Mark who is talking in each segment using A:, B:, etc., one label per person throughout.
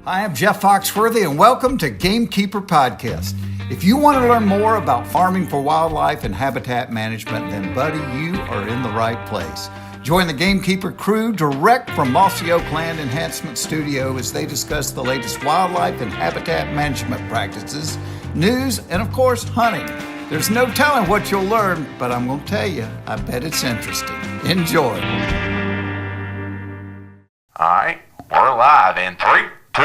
A: Hi, I'm Jeff Foxworthy, and welcome to Gamekeeper Podcast. If you want to learn more about farming for wildlife and habitat management, then, buddy, you are in the right place. Join the Gamekeeper crew direct from Mossy Oak Land Enhancement Studio as they discuss the latest wildlife and habitat management practices, news, and, of course, hunting. There's no telling what you'll learn, but I'm going to tell you, I bet it's interesting. Enjoy.
B: All right, we're live in 3, 2,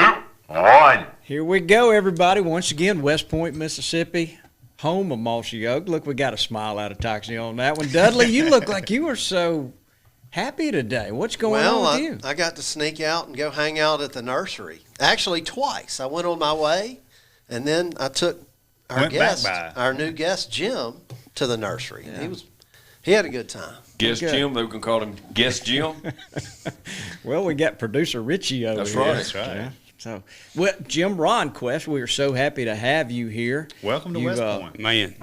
B: 1.
C: Here we go, everybody. Once again, West Point, Mississippi, home of Mossy Oak. Look, we got a smile out of Toxie on that one. Dudley, you look like you were so happy today. What's going on with you?
D: I got to sneak out and go hang out at the nursery. Actually, twice. I went on my way, and then I took our new guest, Jim, to the nursery.
C: Yeah.
D: He had a good time.
E: Guest Jim, they can call him Guest Jim.
C: Well, we got producer Richie over
E: That's
C: here.
E: right.
F: That's right.
C: Yeah. So, well, Jim Ronquest, we are so happy to have you here.
F: Welcome to West Point.
G: Man,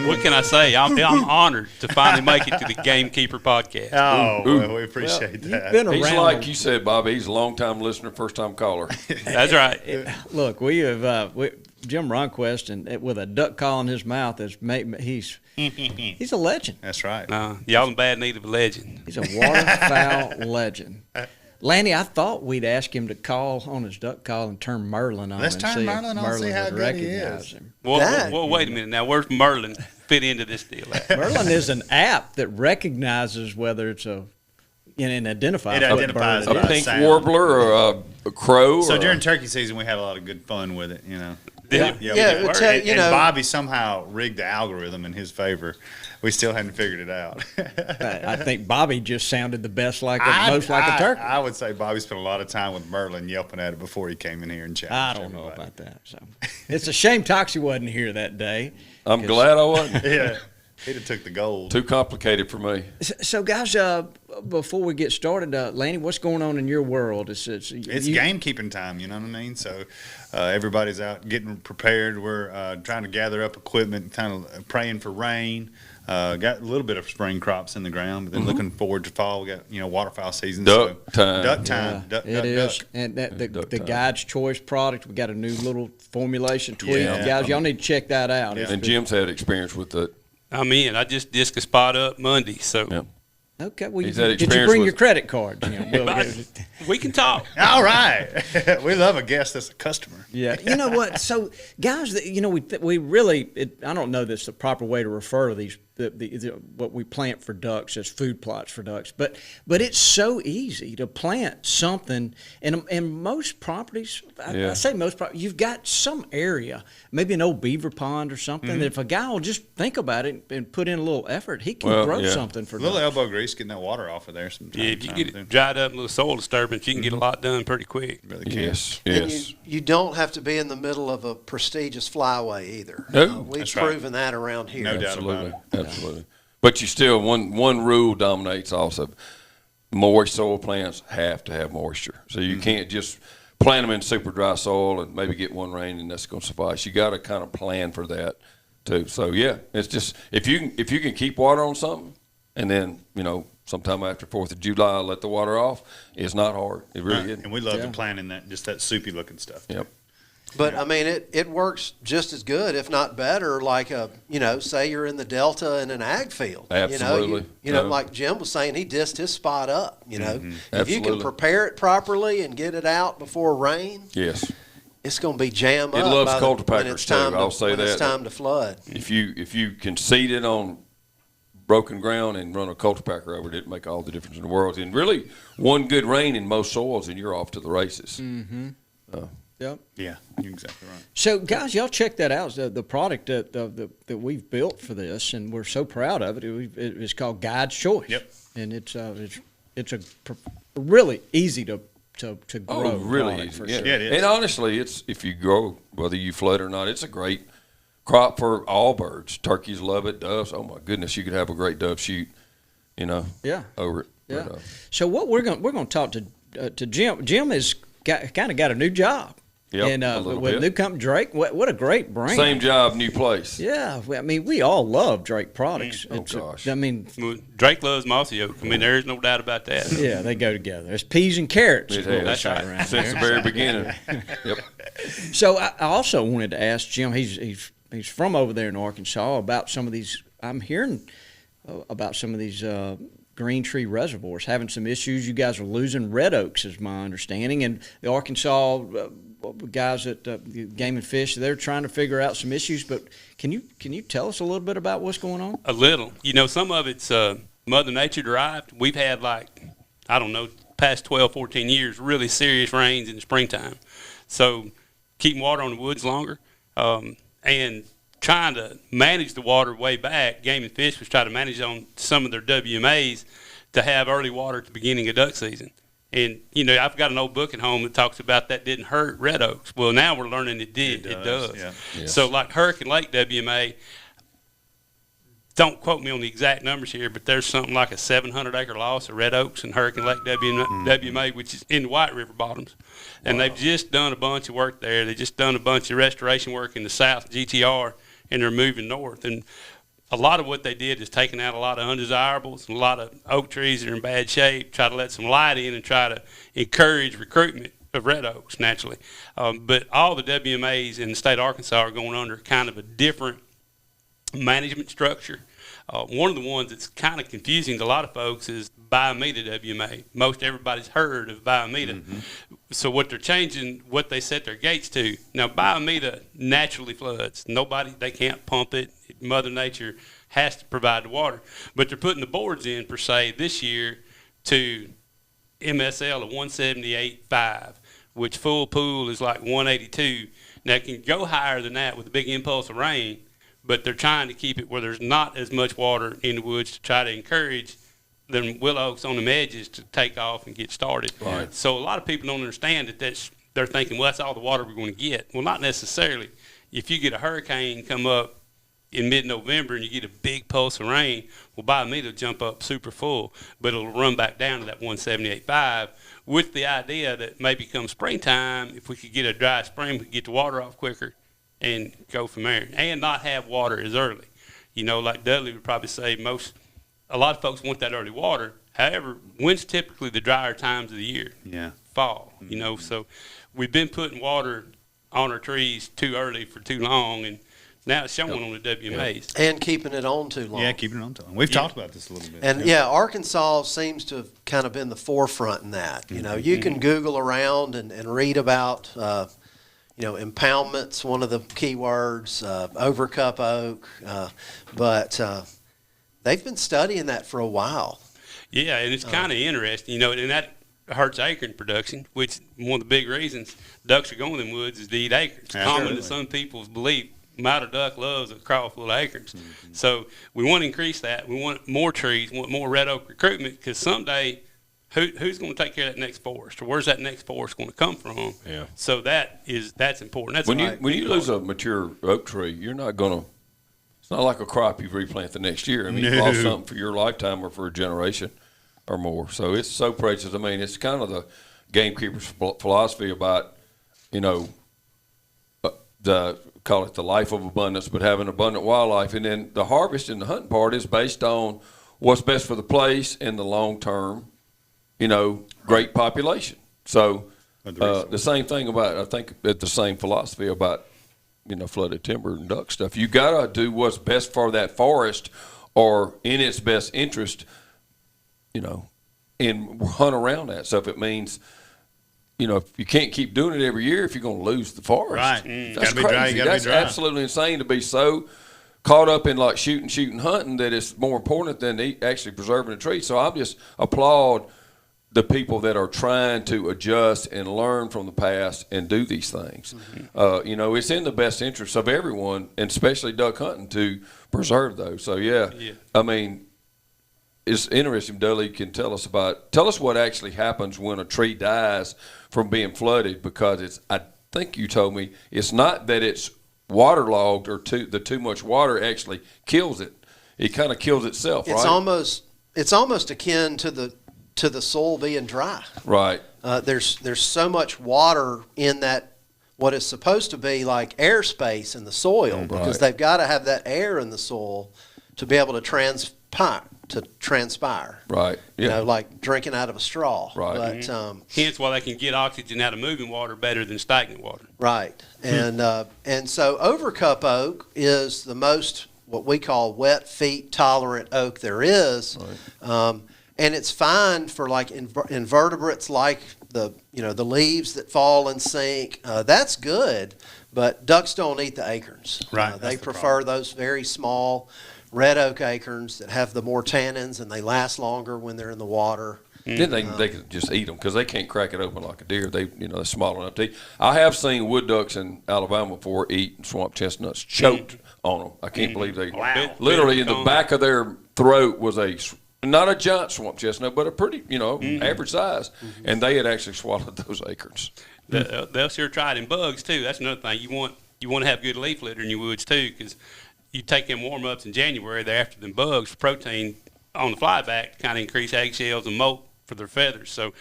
G: what can I say? I'm honored to finally make it to the Gamekeeper podcast.
F: Oh, well, we appreciate that.
C: You've been
E: He's
C: around.
E: like you said, Bobby. He's a long-time listener, first-time caller.
G: That's right.
C: Look, we have Jim Ronquest, and with a duck call in his mouth, he's a legend.
F: That's right.
G: Y'all in bad need of a legend.
C: He's a waterfowl legend. Lanny, I thought we'd ask him to call on his duck call and turn Merlin on.
F: Let's
C: and
F: turn
C: see if
F: Merlin on, see how
C: would
F: good he
C: recognize
F: is.
C: him.
G: Well, wait a minute. Now, where's Merlin fit into this deal?
C: Merlin is an app that recognizes whether it's and identifies.
F: It
C: what
F: identifies
C: bird it
E: A
C: is.
F: by
E: pink
F: sound.
E: warbler or a crow.
F: So
E: or
F: during turkey season, we had a lot of good fun with it, you know.
G: Yeah.
F: we
D: Yeah,
F: did.
D: it would tell-
F: And
D: you know-
F: Bobby somehow rigged the algorithm in his favor. We still hadn't figured it out.
C: I think Bobby just sounded the best most like a turkey.
F: I would say Bobby spent a lot of time with Merlin yelping at it before he came in here and
C: I
F: challenged
C: don't know
F: everybody.
C: about that. So it's a shame Toxie wasn't here that day.
E: I'm glad I wasn't.
F: Yeah, he'd have took the gold.
E: Too complicated for me.
C: So guys, before we get started, Lanny, what's going on in your world? It's
F: Gamekeeping time, you know what I mean? So everybody's out getting prepared. We're trying to gather up equipment, kind of praying for rain. Got a little bit of spring crops in the ground, but then looking forward to fall. We got waterfowl season.
E: Duck time.
F: Duck time.
C: Yeah,
F: Duck,
C: it
F: duck,
C: is.
F: duck.
C: And the
E: Duck time.
C: Guide's Choice product, we got a new little formulation tweak.
F: Yeah.
C: Guys, y'all need to check that out.
F: Yeah.
E: And Jim's had experience with it.
G: I'm in. I just disc a spot up Monday, so
E: Yeah.
C: Okay, well,
E: He's had
C: did you
E: experience
C: bring
E: with-
C: your credit card, Jim?
G: we can talk.
F: All right. We love a guest that's a customer.
C: Yeah, you know what? So, guys, we really I don't know this the proper way to refer to these what we plant for ducks as food plots for ducks, but it's so easy to plant something, and most properties, I say most properties, you've got some area, maybe an old beaver pond or something. That if a guy will just think about it and put in a little effort, he can grow something for
F: A little
C: ducks.
F: elbow grease, getting that water off of there sometimes.
G: Yeah, if you get it dried up, a little soil disturbance, you can get a lot done pretty quick.
F: Really can.
E: Yes.
D: And
E: Yes.
D: you don't have to be in the middle of a prestigious flyway either.
E: No,
D: We've
F: that's right.
D: proven that around here.
F: No doubt
E: Absolutely.
F: about it.
E: Absolutely. But you still one rule dominates also. Moist soil plants have to have moisture. So you can't just plant them in super dry soil and maybe get one rain and that's going to suffice. You got to kind of plan for that too. So yeah, it's just if you can keep water on something and then sometime after 4th of July let the water off, it's not hard. It really isn't.
F: And we love to plant in that soupy looking stuff.
E: Yep.
D: But I mean, it works just as good, if not better. Like say you're in the Delta in an ag field.
E: Absolutely.
D: Like Jim was saying, he dissed his spot up. If you can
E: Absolutely.
D: prepare it properly and get it out before rain,
E: Yes.
D: it's going to be jam
E: It
D: up.
E: loves
D: by
E: cultipackers,
D: when it's
E: too.
D: time
E: I'll say
D: when
E: that.
D: it's time to flood.
E: If you can seed it on broken ground and run a cultipacker over it, it'd make all the difference in the world. And really, one good rain in most soils, and you're off to the races.
C: Yep.
F: Yeah, you're exactly right.
C: So, guys, y'all check that out. The product that we've built for this, and we're so proud of it. It's called Guide's Choice.
F: Yep.
C: And it's really easy to grow.
E: Oh, really
C: product
E: easy.
C: for
E: Yeah.
C: sure.
F: Yeah, it is.
E: And honestly, it's if you grow, whether you flood or not, it's a great crop for all birds. Turkeys love it. Doves, oh my goodness, you could have a great dove shoot,
C: Yeah.
E: over it.
C: Yeah.
E: But,
C: So what we're going to talk to Jim. Jim has got a new job.
E: Yep,
C: And
E: a little
C: with
E: bit.
C: new company Drake, what a great brand.
E: Same job, new place.
C: Yeah, I mean, we all love Drake products.
E: Oh, gosh.
C: I mean,
G: Well, Drake loves mossy oak. I mean, there is no doubt about that.
C: yeah, they go together. There's peas and carrots.
E: It
C: is what we
E: has.
C: say around
E: Since
C: here.
E: the very beginning. Yep.
C: So I also wanted to ask Jim. He's from over there in Arkansas about some of these. I'm hearing about some of these green tree reservoirs having some issues. You guys are losing red oaks, is my understanding, and the Arkansas guys at Game and Fish, they're trying to figure out some issues. But can you tell us a little bit about what's going on?
G: A little. Some of it's Mother Nature derived. We've had past 12, 14 years, really serious rains in the springtime. So keeping water on the woods longer and trying to manage the water way back. Game and Fish was trying to manage on some of their WMAs to have early water at the beginning of duck season. And, I've got an old book at home that talks about that didn't hurt red oaks. Well, now we're learning it did. It does.
F: Yeah.
E: Yes.
G: So like Hurricane Lake WMA, don't quote me on the exact numbers here, but there's something like a 700-acre loss of red oaks in Hurricane Lake WMA, which is in the White River bottoms. And they've just done a bunch of work there. They've just done a bunch of restoration work in the south GTR, and they're moving north. And a lot of what they did is taking out a lot of undesirables and a lot of oak trees that are in bad shape, try to let some light in and try to encourage recruitment of red oaks naturally. But all the WMAs in the state of Arkansas are going under kind of a different management structure. One of the ones that's kind of confusing to a lot of folks is Biometa WMA. Most everybody's heard of Biometa. Mm-hmm. So what they're changing, what they set their gates to. Now, Biometa naturally floods. They can't pump it. Mother Nature has to provide the water. But they're putting the boards in, per se, this year to MSL of 178.5, which full pool is like 182. Now, it can go higher than that with a big impulse of rain, but they're trying to keep it where there's not as much water in the woods to try to encourage them willow oaks on the edges to take off and get started.
E: Right.
G: So a lot of people don't understand that they're thinking, well, that's all the water we're going to get. Well, not necessarily. If you get a hurricane come up in mid-November and you get a big pulse of rain, well, Biometa will jump up super full, but it'll run back down to that 178.5 with the idea that maybe come springtime, if we could get a dry spring, we could get the water off quicker and go from there and not have water as early. Like Dudley would probably say, a lot of folks want that early water. However, when's typically the drier times of the year?
F: Yeah.
G: Fall, so we've been putting water on our trees too early for too long, and now it's showing on the WMAs.
D: And keeping it on too long.
F: Yeah, keeping it on too long. We've talked about this a little bit.
D: And Arkansas seems to have kind of been the forefront in that. You can Google around and read about, impoundment's one of the key words, overcup oak, but they've been studying that for a while.
G: Yeah, and it's kind of interesting, and that hurts acorn production, which one of the big reasons ducks are going in the woods is to eat acorns. It's common to some people's belief. Mouter duck loves a craw full of acorns. Mm-hmm. So we want to increase that. We want more trees, we want more red oak recruitment, because someday who's going to take care of that next forest, or where's that next forest going to come from?
E: Yeah.
G: So that's important. That's
E: When you lose a mature oak tree, you're not going to. It's not like a crop you replant the next year. I mean, you lost something for your lifetime or for a generation or more. So it's so precious. I mean, it's kind of the Gamekeepers' philosophy about, call it the life of abundance, but having abundant wildlife. And then the harvest and the hunting part is based on what's best for the place in the long term, great population. So the same thing about, I think, the same philosophy about, flooded timber and duck stuff. You got to do what's best for that forest or in its best interest, and hunt around that. So if it means, if you can't keep doing it every year, if you're going to lose the forest,
F: right?
E: That's
F: Gotta be dry,
E: crazy.
F: gotta
E: That's
F: be dry.
E: absolutely insane to be so caught up in like shooting, hunting that it's more important than actually preserving a tree. So I just applaud the people that are trying to adjust and learn from the past and do these things. Mm-hmm. It's in the best interest of everyone, and especially duck hunting, to preserve those. So yeah. I mean, it's interesting. Dudley can tell us what actually happens when a tree dies from being flooded, because I think you told me it's not that it's waterlogged or too much water actually kills it. It kind of kills itself,
D: It's
E: right?
D: It's almost akin to the soil being dry.
E: Right.
D: There's so much water in that what is supposed to be like airspace in the soil, because
E: Right.
D: they've got to have that air in the soil to be able to transpire.
E: Right. Yeah.
D: You know, like drinking out of a straw.
E: Right.
D: But
G: Hence why they can get oxygen out of moving water better than stagnant water.
D: right, and so overcup oak is the most what we call wet feet tolerant oak there is, and it's fine for like invertebrates like the leaves that fall and sink. That's good, but ducks don't eat the acorns.
F: Right,
D: They
F: that's the
D: prefer
F: problem.
D: those very small red oak acorns that have the more tannins and they last longer when they're in the water.
E: Then they can just eat them because they can't crack it open like a deer. They're small enough to eat. I have seen wood ducks in Alabama before eat swamp chestnuts choked on them. I can't believe they literally in the back of their throat was not a giant swamp chestnut, but a pretty average size, and they had actually swallowed those acorns.
G: They'll sure try it in bugs too. That's another thing. You want to have good leaf litter in your woods too, because you take them warm ups in January. They're after them bugs for protein on the flyback to kind of increase eggshells and molt for their feathers. So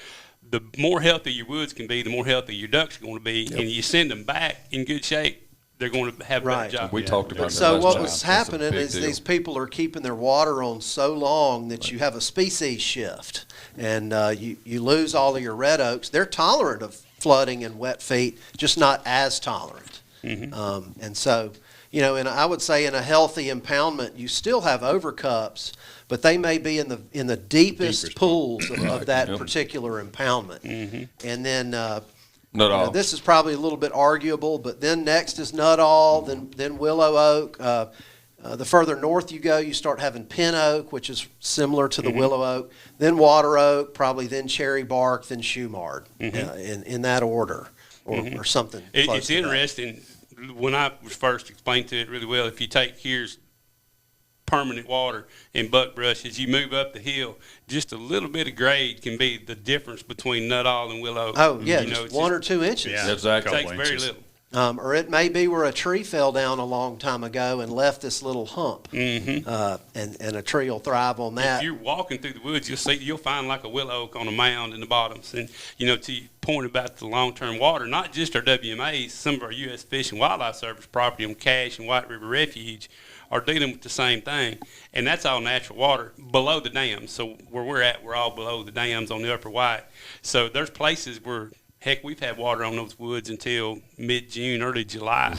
G: the more healthy your woods can be, the more healthy your ducks are going to be. And you send them back in good shape, they're going to have a better job.
E: We talked about that.
D: So
E: last
D: what
E: time.
D: was
E: That's a
D: happening
E: big
D: is
E: deal.
D: these people are keeping their water on so long that you have a species shift, and you lose all of your red oaks. They're tolerant of flooding and wet feet, just not as tolerant. And so, and I would say in a healthy impoundment, you still have overcups, but they may be in the deepest pools of that particular impoundment. And then
E: Nuttall.
D: this is probably a little bit arguable, but then next is Nuttall, then willow oak. The further north you go, you start having pin oak, which is similar to the willow oak. Then water oak, probably then cherry bark, then shumard, in that order, or something. close
G: It's
D: to that.
G: interesting. When I was first explained to it really well, if you take here's permanent water and buckbrush, as you move up the hill, just a little bit of grade can be the difference between Nuttall and willow.
D: Oh yeah,
G: You know,
D: just
G: it's
D: 1 or 2 inches.
F: Yeah.
E: Exactly.
G: It takes
F: couple
G: very
F: inches.
G: little.
D: Or it may be where a tree fell down a long time ago and left this little hump, and a tree will thrive on that.
G: If you're walking through the woods, you'll find like a willow oak on a mound in the bottoms. And to your point about the long-term water, not just our WMAs, some of our U.S. Fish and Wildlife Service property on Cache and White River Refuge are dealing with the same thing, and that's all natural water below the dams. So where we're at, we're all below the dams on the Upper White. So there's places where, heck, we've had water on those woods until mid-June, early July.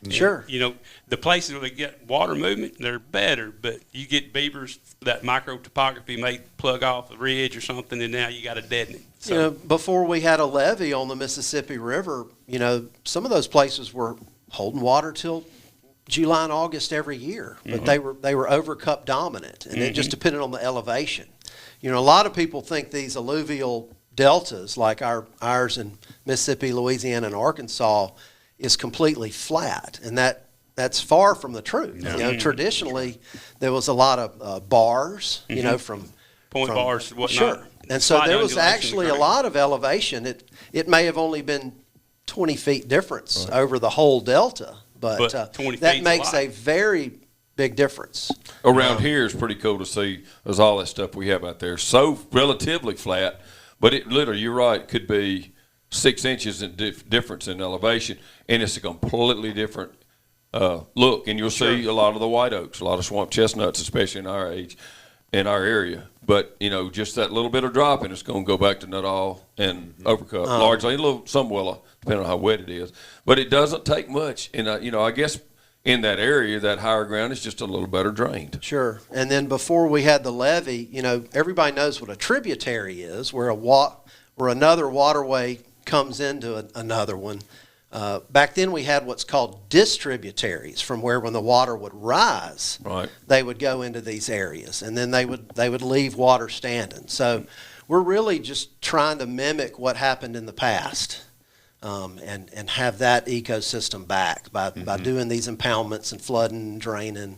D: Sure.
G: And, the places where they get water movement, they're better, but you get beavers, that micro topography may plug off a ridge or something, and now you got a deadening. So,
D: Before we had a levee on the Mississippi River, some of those places were holding water till July and August every year, but they were overcup dominant, and it just depended on the elevation. A lot of people think these alluvial deltas, like ours in Mississippi, Louisiana, and Arkansas, is completely flat, and that's far from the truth. Traditionally, there was a lot of bars, from
G: point bars and whatnot.
D: Sure. And so
G: Slight
D: there was
G: undulation
D: actually a
G: occurring.
D: lot of elevation. It may have only been 20 feet difference over the whole delta, but
G: 20
D: that
G: feet's
D: makes
G: a lot.
D: a very big difference.
E: Around here is pretty cool to see. There's all that stuff we have out there. So relatively flat, but it literally, you're right, it could be 6 inches in difference in elevation, and it's a completely different look. And you'll see a lot of the white oaks, a lot of swamp chestnuts, especially in our area. But just that little bit of drop, and it's going to go back to Nuttall and overcup, largely some willow, depending on how wet it is. But it doesn't take much, and I guess in that area, that higher ground is just a little better drained.
D: Sure. And then before we had the levee, everybody knows what a tributary is, where another waterway comes into another one. Back then we had what's called distributaries, from where when the water would rise,
E: Right.
D: they would go into these areas, and then they would leave water standing. So we're really just trying to mimic what happened in the past, and have that ecosystem back by doing these impoundments and flooding and draining.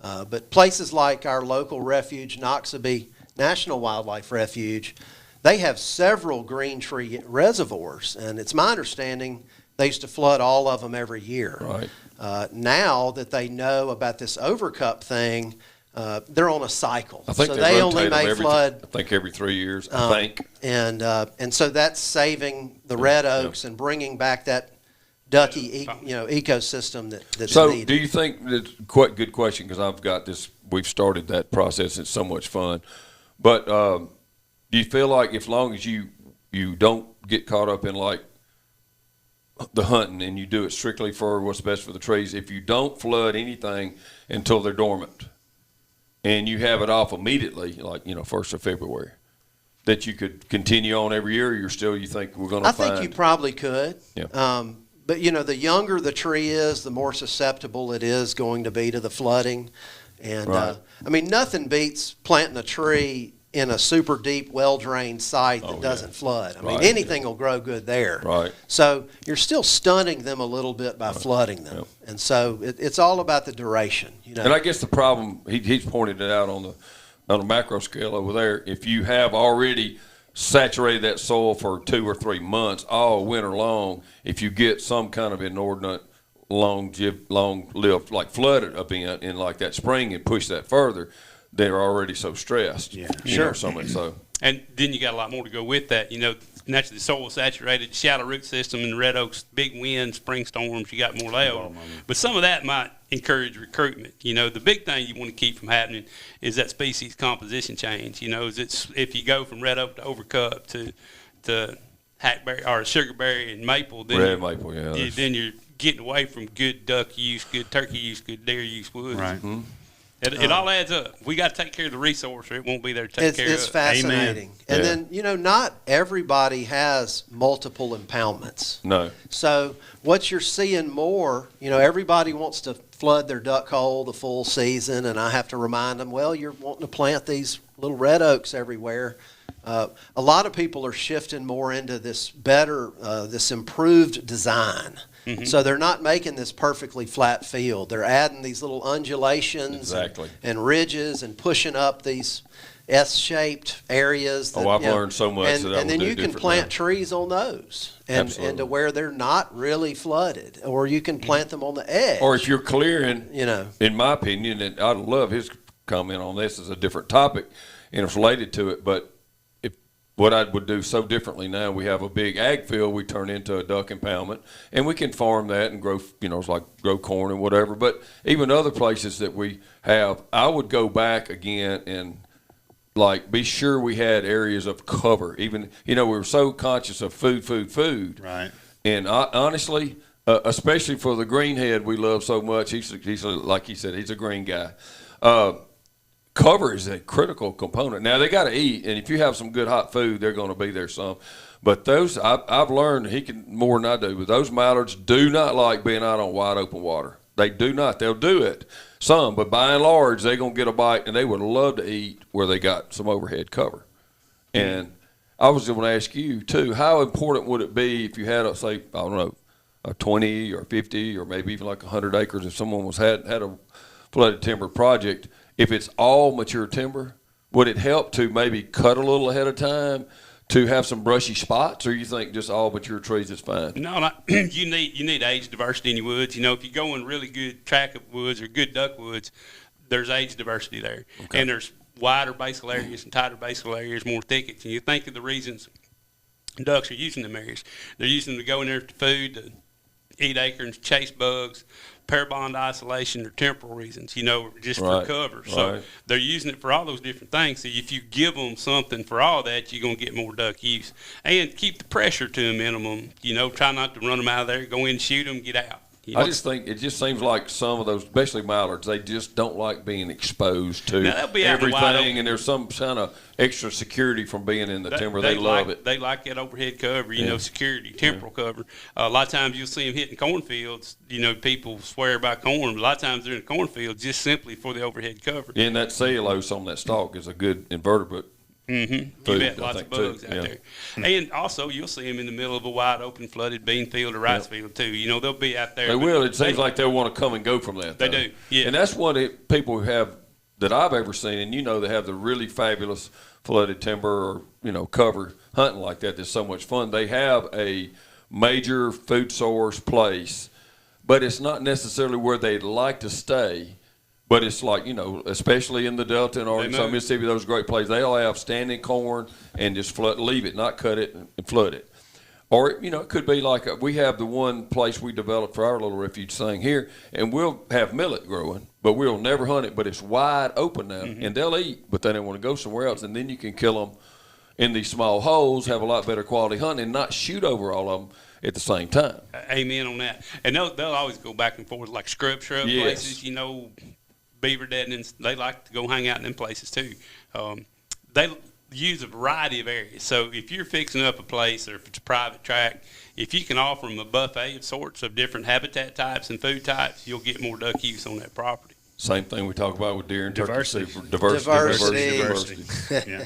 D: But places like our local refuge, Noxubee National Wildlife Refuge, they have several green tree reservoirs, and it's my understanding they used to flood all of them every year.
E: Right.
D: Now that they know about this overcup thing, they're on a cycle.
E: I think
D: so
E: they
D: they only
E: rotate them
D: may
E: every
D: flood,
E: I think every 3 years. I think.
D: and so that's saving the red oaks and bringing back that ducky ecosystem that's
E: So,
D: needed.
E: do you think that's quite good question? Because I've got this. We've started that process. It's so much fun. But do you feel like, as long as you don't get caught up in like the hunting and you do it strictly for what's best for the trees, if you don't flood anything until they're dormant, and you have it off immediately, like 1st of February, that you could continue on every year? Or you think we're going to?
D: I think you probably could.
E: Yeah.
D: But the younger the tree is, the more susceptible it is going to be to the flooding. And
E: Right.
D: nothing beats planting a tree in a super deep, well-drained site that
E: Oh,
D: doesn't
E: yeah.
D: flood. I mean,
E: Right.
D: anything will grow good there.
E: Right.
D: So you're still stunting them a little bit by flooding them.
E: Yep.
D: And so it's all about the duration.
E: And I guess the problem, he's pointed it out on a macro scale over there. If you have already saturated that soil for 2 or 3 months all winter long, if you get some kind of inordinate long-lived like flood event in like that spring and push that further, they're already so stressed.
F: Yeah.
E: Sure. So
G: And then you got a lot more to go with that. Naturally, the soil saturated, shallow root system, and red oaks, big winds, spring storms, you got more layover. But some of that might encourage recruitment. The big thing you want to keep from happening is that species composition change. If you go from red oak to overcup to hackberry or sugarberry and maple, then
E: red maple, yeah.
G: then you're getting away from good duck use, good turkey use, good deer use woods.
F: Right.
E: Mm-hmm.
G: It all adds up. We got to take care of the resource, or it won't be there to take care
D: It's
G: of.
D: fascinating.
E: Amen.
D: And
E: Yeah.
D: then, not everybody has multiple impoundments.
E: No.
D: So what you're seeing more, everybody wants to flood their duck hole the full season, and I have to remind them, well, you're wanting to plant these little red oaks everywhere. A lot of people are shifting more into this this improved design.
G: Mm-hmm.
D: So they're not making this perfectly flat field. They're adding these little undulations
E: Exactly.
D: and ridges and pushing up these S-shaped areas. That,
E: I've learned so much
D: And,
E: that I
D: and
E: will
D: then
E: do
D: you can
E: different
D: plant
E: now.
D: trees on those and
E: Absolutely.
D: to where they're not really flooded. Or you can plant them on the edge.
E: Or if you're clearing,
D: You know.
E: in my opinion, and I'd love his comment on this, is a different topic and it's related to it, but what I would do so differently now, we have a big ag field we turn into a duck impoundment, and we can farm that and grow, it's like grow corn and whatever. But even other places that we have, I would go back again and like be sure we had areas of cover. Even, we were so conscious of food.
F: Right.
E: And honestly, especially for the greenhead we love so much, he's like he said, he's a green guy. Cover is a critical component. Now, they got to eat, and if you have some good hot food, they're going to be there some. But those, I've learned, he can more than I do, but those mallards do not like being out on wide open water. They do not. They'll do it, some, but by and large, they're going to get a bite, and they would love to eat where they got some overhead cover. And I was going to ask you, too, how important would it be if you had, a 20 or 50 or maybe even like 100 acres, if someone had a flooded timber project, if it's all mature timber, would it help to maybe cut a little ahead of time to have some brushy spots, or you think just all mature trees is fine?
G: No, you need age diversity in your woods. If you go in really good tract of woods or good duck woods, there's age diversity there. Okay. And there's wider basal areas and tighter basal areas, more thickets. And you think of the reasons ducks are using them areas. They're using them to go in there for food, to eat acorns, chase bugs, pair bond isolation, or temporal reasons, just for cover. So they're using it for all those different things. So if you give them something for all that, you're going to get more duck use. And keep the pressure to a minimum. Try not to run them out of there, go in, shoot them, get out.
E: I just think it just seems like some of those, especially mallards, they just don't like being exposed to everything, and there's some kind of extra security from being in the timber. They love it.
G: They like that overhead cover, security, temporal cover. A lot of times you'll see them hitting cornfields. People swear by corn, but a lot of times they're in cornfields just simply for the overhead cover.
E: And that cellulose on that stalk is a good invertebrate.
G: Mm-hmm.
E: Food,
G: you bet, lots of bugs out there. And also, you'll see them in the middle of a wide open, flooded bean field or rice field, too. They'll be out there.
E: They will. It seems like they'll want to come and go from that.
G: They do, yeah.
E: And that's what people have that I've ever seen, and they have the really fabulous flooded timber or, cover hunting like that that's so much fun. They have a major food source place, but it's not necessarily where they'd like to stay. But it's like, especially in the Delta and Arkansas, Mississippi, those great places, they'll have standing corn and just leave it, not cut it and flood it. Or, it could be like we have the one place we developed for our little refuge thing here, and we'll have millet growing, but we'll never hunt it, but it's wide open now, and they'll eat, but they don't want to go somewhere else, and then you can kill them in these small holes, have a lot better quality hunting, and not shoot over all of them at the same time.
G: Amen on that. And they'll always go back and forth like shrub
E: Yes.
G: places, beaver deadenings. They like to go hang out in them places too. They use a variety of areas. So if you're fixing up a place or if it's a private tract, if you can offer them a buffet of sorts of different habitat types and food types, you'll get more duck use on that property.
E: Same thing we talk about with deer and turkey.
F: Diversity.
D: Diversity.
F: Yeah.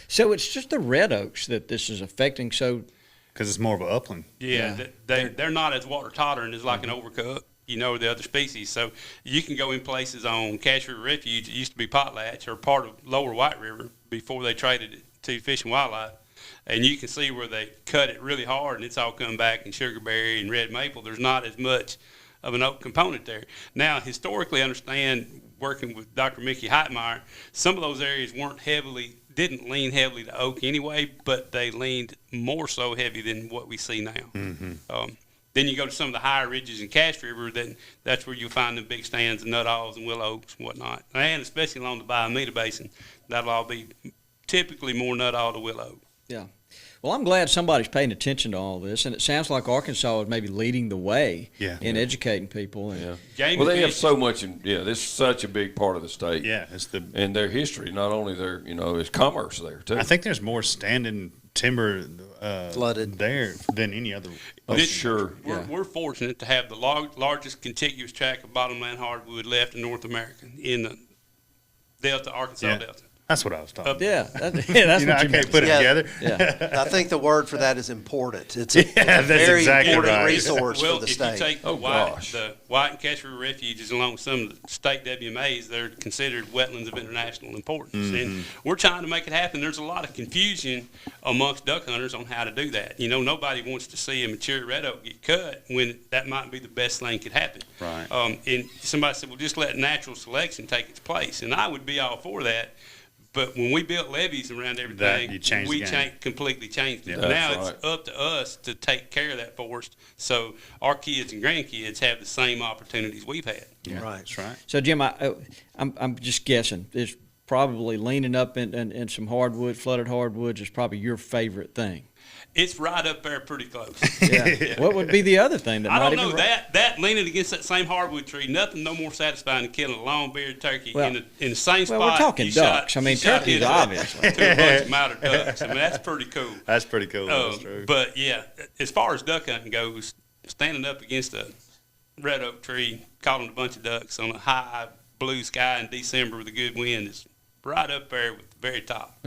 C: So it's just the red oaks that this is affecting. So
F: Because it's more of an upland.
G: Yeah, they're not as water tolerant as like an overcook, the other species. So you can go in places on Cache River Refuge. It used to be Potlatch or part of Lower White River before they traded it to Fish and Wildlife. And you can see where they cut it really hard and it's all come back in sugarberry and red maple. There's not as much of an oak component there. Now, historically, I understand working with Dr. Mickey Heitmeyer, some of those areas didn't lean heavily to oak anyway, but they leaned more so heavy than what we see now. Then you go to some of the higher ridges in Cache River, then that's where you'll find the big stands of nut-alls and willow oaks and whatnot. And especially along the Bayamida Basin, that'll all be typically more nut-all to willow.
C: yeah. Well, I'm glad somebody's paying attention to all this, and it sounds like Arkansas is maybe leading the way in educating people. And,
E: Well, they have so much. This is such a big part of the state.
F: Yeah,
E: and their history. Not only their, it's commerce there too.
F: I think there's more standing timber
D: Flooded
F: there than any other.
E: Oh, sure.
G: We're fortunate to have the largest contiguous tract of bottomland hardwood left in North America in the Delta, Arkansas Delta.
F: That's what I was talking about.
C: that's
F: I
C: what you
F: can't
C: meant.
F: put it
D: Yeah.
F: together.
C: Yeah.
D: I think the word for that is important. It's a
F: that's
D: very
F: exactly
D: important
F: right.
D: resource
G: Well,
D: for the
G: if
D: state.
G: you take the White and Cache River Refuges along with some of the state WMAs, they're considered wetlands of international importance. And we're trying to make it happen. There's a lot of confusion amongst duck hunters on how to do that. Nobody wants to see a mature red oak get cut when that might be the best thing could happen.
F: Right.
G: And somebody said, well, just let natural selection take its place. And I would be all for that. But when we built levees around everything, we completely changed it.
E: Yeah,
G: now it's up to us to take care of that forest so our kids and grandkids have the same opportunities we've had.
F: Yeah,
D: Right.
F: That's right.
C: So, Jim, I'm just guessing. There's probably leaning up in some flooded hardwoods is probably your favorite thing.
G: It's right up there pretty close.
C: Yeah. What would be the other thing that
G: I
C: might
G: don't know,
C: even
G: that leaning against that same hardwood tree, nothing no more satisfying than killing a long-bearded turkey
C: Well,
G: in the same spot.
C: Well, we're talking ducks.
G: Turkeys,
C: obviously.
G: To a bunch of mallard ducks. I mean, that's pretty cool.
F: That's pretty cool. That's true.
G: But yeah, as far as duck hunting goes, standing up against a red oak tree, calling a bunch of ducks on a high blue sky in December with a good wind is right up there with the very top.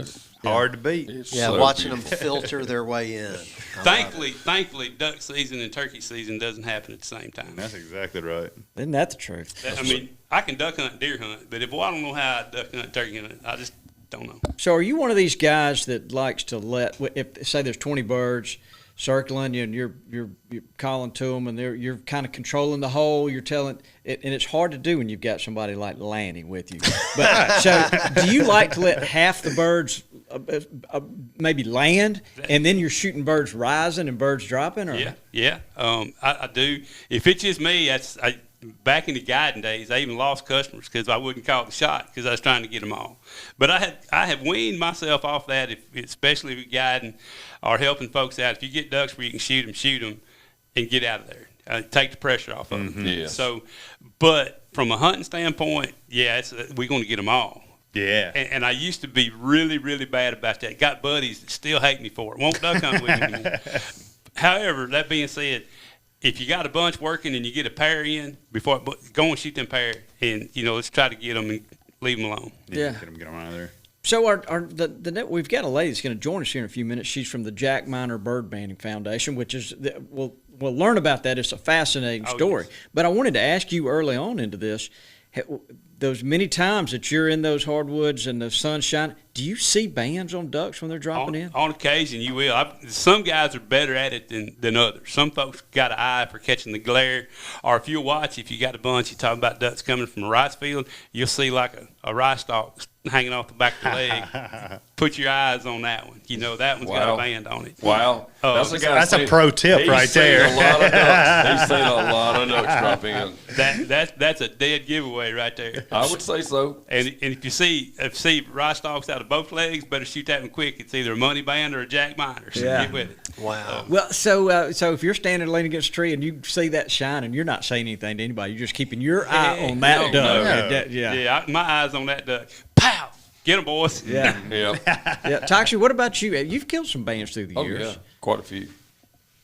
F: Hard to beat.
D: Watching them filter their way in.
G: Thankfully, duck season and turkey season doesn't happen at the same time.
F: That's exactly right.
C: Isn't that the truth?
G: I mean, I can duck hunt, deer hunt, but I don't know how I duck hunt, turkey hunt. I just don't know.
C: So are you one of these guys that likes to if say there's 20 birds circling you and you're calling to them and you're kind of controlling the whole, you're telling it, and it's hard to do when you've got somebody like Lanny with you. But so do you like to let half the birds maybe land and then you're shooting birds rising and birds dropping? Or?
G: Yeah. I do. If it's just me, back in the guiding days, I even lost customers because I wouldn't call the shot because I was trying to get them all. But I have weaned myself off that, especially if you're guiding or helping folks out. If you get ducks where you can shoot them, and get out of there. Take the pressure off of them.
E: Yes.
G: So, but from a hunting standpoint, we're going to get them all.
F: Yeah.
G: And I used to be really, really bad about that. Got buddies that still hate me for it. Won't duck hunt with me anymore. However, that being said, if you got a bunch working and you get a pair in, go and shoot them pair, and let's try to get them and leave them alone.
C: Yeah.
F: Get them out of there.
C: So we've got a lady that's going to join us here in a few minutes. She's from the Jack Miner Bird Banding Foundation, which is we'll learn about that. It's a fascinating story.
G: Yes.
C: But I wanted to ask you early on into this, those many times that you're in those hardwoods and the sun's shining, do you see bands on ducks when they're dropping in?
G: On occasion, you will. Some guys are better at it than others. Some folks got an eye for catching the glare. Or if you watch, if you got a bunch, you're talking about ducks coming from a rice field, you'll see like a rice stalk hanging off the back of the leg. Put your eyes on that one. You know that one's got a band on it.
E: Wow.
F: That's a pro tip right there.
E: He's seen a lot of ducks. He's seen a lot of ducks dropping in.
G: That's a dead giveaway right there.
E: I would say so.
G: And if you see rice stalks out of both legs, better shoot that one quick. It's either a money band or a jack miner. So get with it.
D: Wow.
C: Well, so if you're standing leaning against a tree and you see that shining, you're not saying anything to anybody. You're just keeping your eye on that duck.
G: Yeah, my eyes on that duck. Pow! Get them, boys.
C: Yeah.
E: Yeah.
C: Yeah. Toxie, what about you? You've killed some bands through the
E: Oh,
C: years.
E: yeah. Quite a few.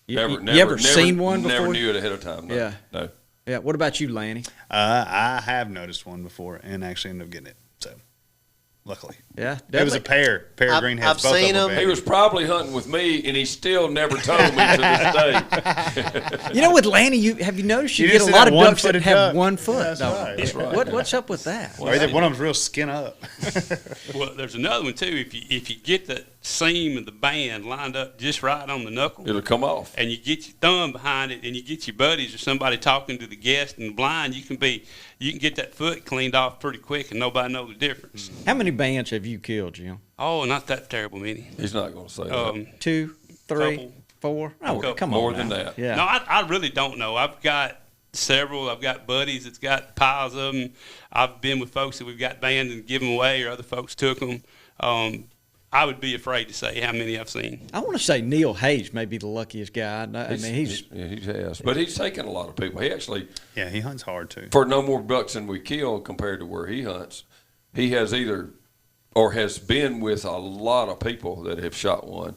C: You ever seen one before?
E: Never knew it ahead of time. No.
C: Yeah.
E: No.
C: Yeah. What about you, Lanny?
F: I have noticed one before and actually ended up getting it. So, luckily.
C: Yeah.
F: It was a pair.
D: I've
F: greenheads.
D: seen
F: both of
D: them.
F: them.
E: He
F: big.
E: was probably hunting with me, and he still never told me to this day.
C: You know, with Lanny, have you noticed you
F: You
C: get
F: just
C: a
F: see
C: lot
F: that
C: of ducks that
F: one-footed
C: have
F: duck.
C: 1 foot?
F: That's right.
E: That's right.
C: What's up with that?
F: Or either one of them's real skin up.
G: Well, there's another one too. If you get the seam of the band lined up just right on the knuckle,
E: It'll come off.
G: and you get your thumb behind it, and you get your buddies or somebody talking to the guest in the blind, you can get that foot cleaned off pretty quick, and nobody knows the difference.
C: How many bands have you killed, Jim?
G: Oh, not that terrible many.
E: He's not going to say that.
C: 2, 3,
G: Couple.
C: 4? Oh,
G: Couple.
C: come on.
E: More
C: now.
E: than that.
C: Yeah.
G: No, I really don't know. I've got several. I've got buddies that's got piles of them. I've been with folks that we've got bands and give them away, or other folks took them. I would be afraid to say how many I've seen.
C: I want to say Neil Hayes may be the luckiest guy. I mean,
E: he has. But he's taken a lot of people. He actually,
F: Yeah, he hunts hard too.
E: for no more bucks than we kill compared to where he hunts, he has either or has been with a lot of people that have shot one.